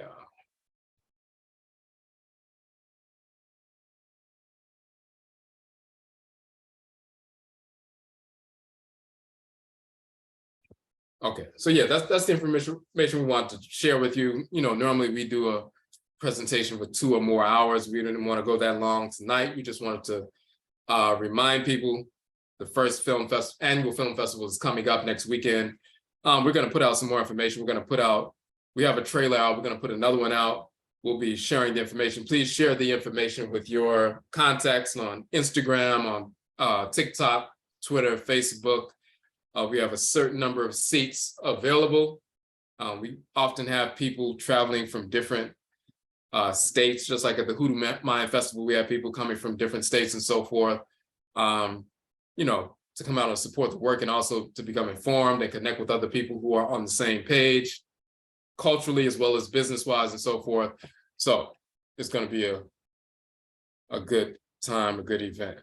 okay, so yeah, that's the information we want to share with you. You know, normally we do a presentation with 2 or more hours. We didn't want to go that long tonight. We just wanted to remind people the first annual film festival is coming up next weekend. We're going to put out some more information. We have a trailer out. We're going to put another one out. We'll be sharing the information. Please share the information with your contacts on Instagram, on TikTok, Twitter, Facebook. We have a certain number of seats available. We often have people traveling from different states, just like at the HOODOO Mayan Festival, we have people coming from different states and so forth, you know, to come out and support the work, and also to become informed and connect with other people who are on the same page, culturally as well as business-wise and so forth. So it's going to be a good time, a good event.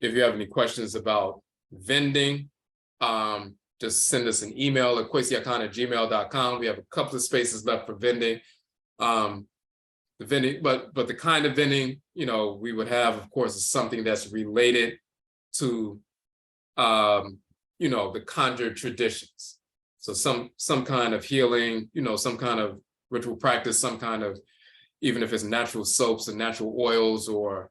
If you have any questions about vending, just send us an email at kwesiakhan@gmail.com. We have a couple of spaces left for vending. The vending, but the kind of vending, you know, we would have, of course, is something that's related to, you know, the conjure traditions. So some kind of healing, you know, some kind of ritual practice, some kind of, even if it's natural soaps and natural oils, or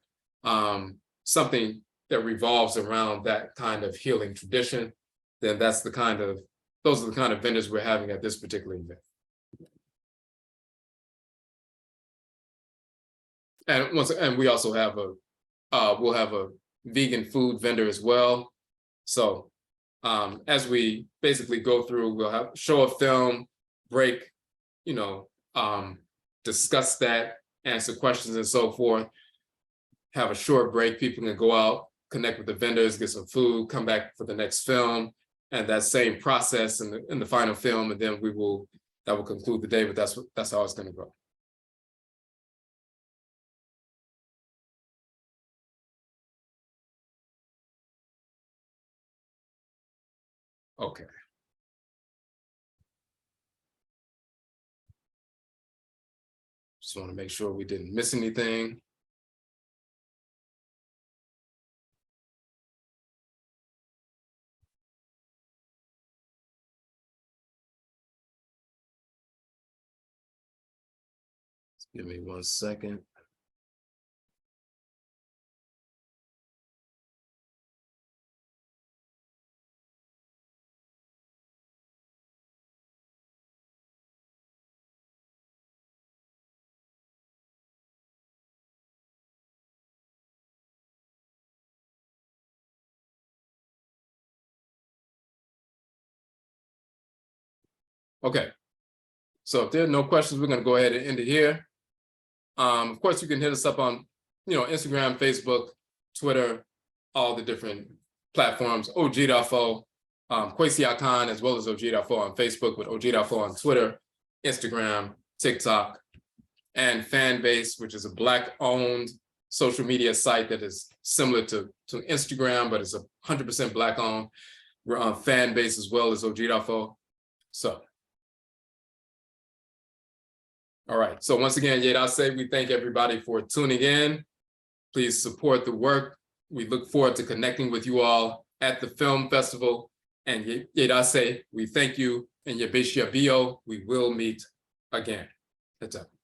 something that revolves around that kind of healing tradition, then those are the kind of vendors we're having at this particular event. And we also have we'll have a vegan food vendor as well. So as we basically go through, we'll show a film, break, you know, discuss that, answer questions and so forth, have a short break, people can go out, connect with the vendors, get some food, come back for the next film, and that same process in the final film, and then that will conclude the day, but that's how it's going to go. Okay. Just want to make sure we didn't miss anything. Give me 1 second. Okay, so if there are no questions, we're going to go ahead and end it here. Of course, you can hit us up on, Instagram, Facebook, Twitter, all the different platforms. Odwirafo, Kwesi Akhan, as well as Odwirafo on Facebook, with Odwirafo on Twitter, Instagram, TikTok, and Fanbase, which is a Black-owned social media site that is similar to Instagram, but it's 100% Black-owned. We're on Fanbase as well as Odwirafo. So. All right, so once again, Yedase, we thank everybody for tuning in. Please support the work. We look forward to connecting with you all at the film festival. And Yedase, we thank you. And Yabeshia Bio, we will meet again. That's up.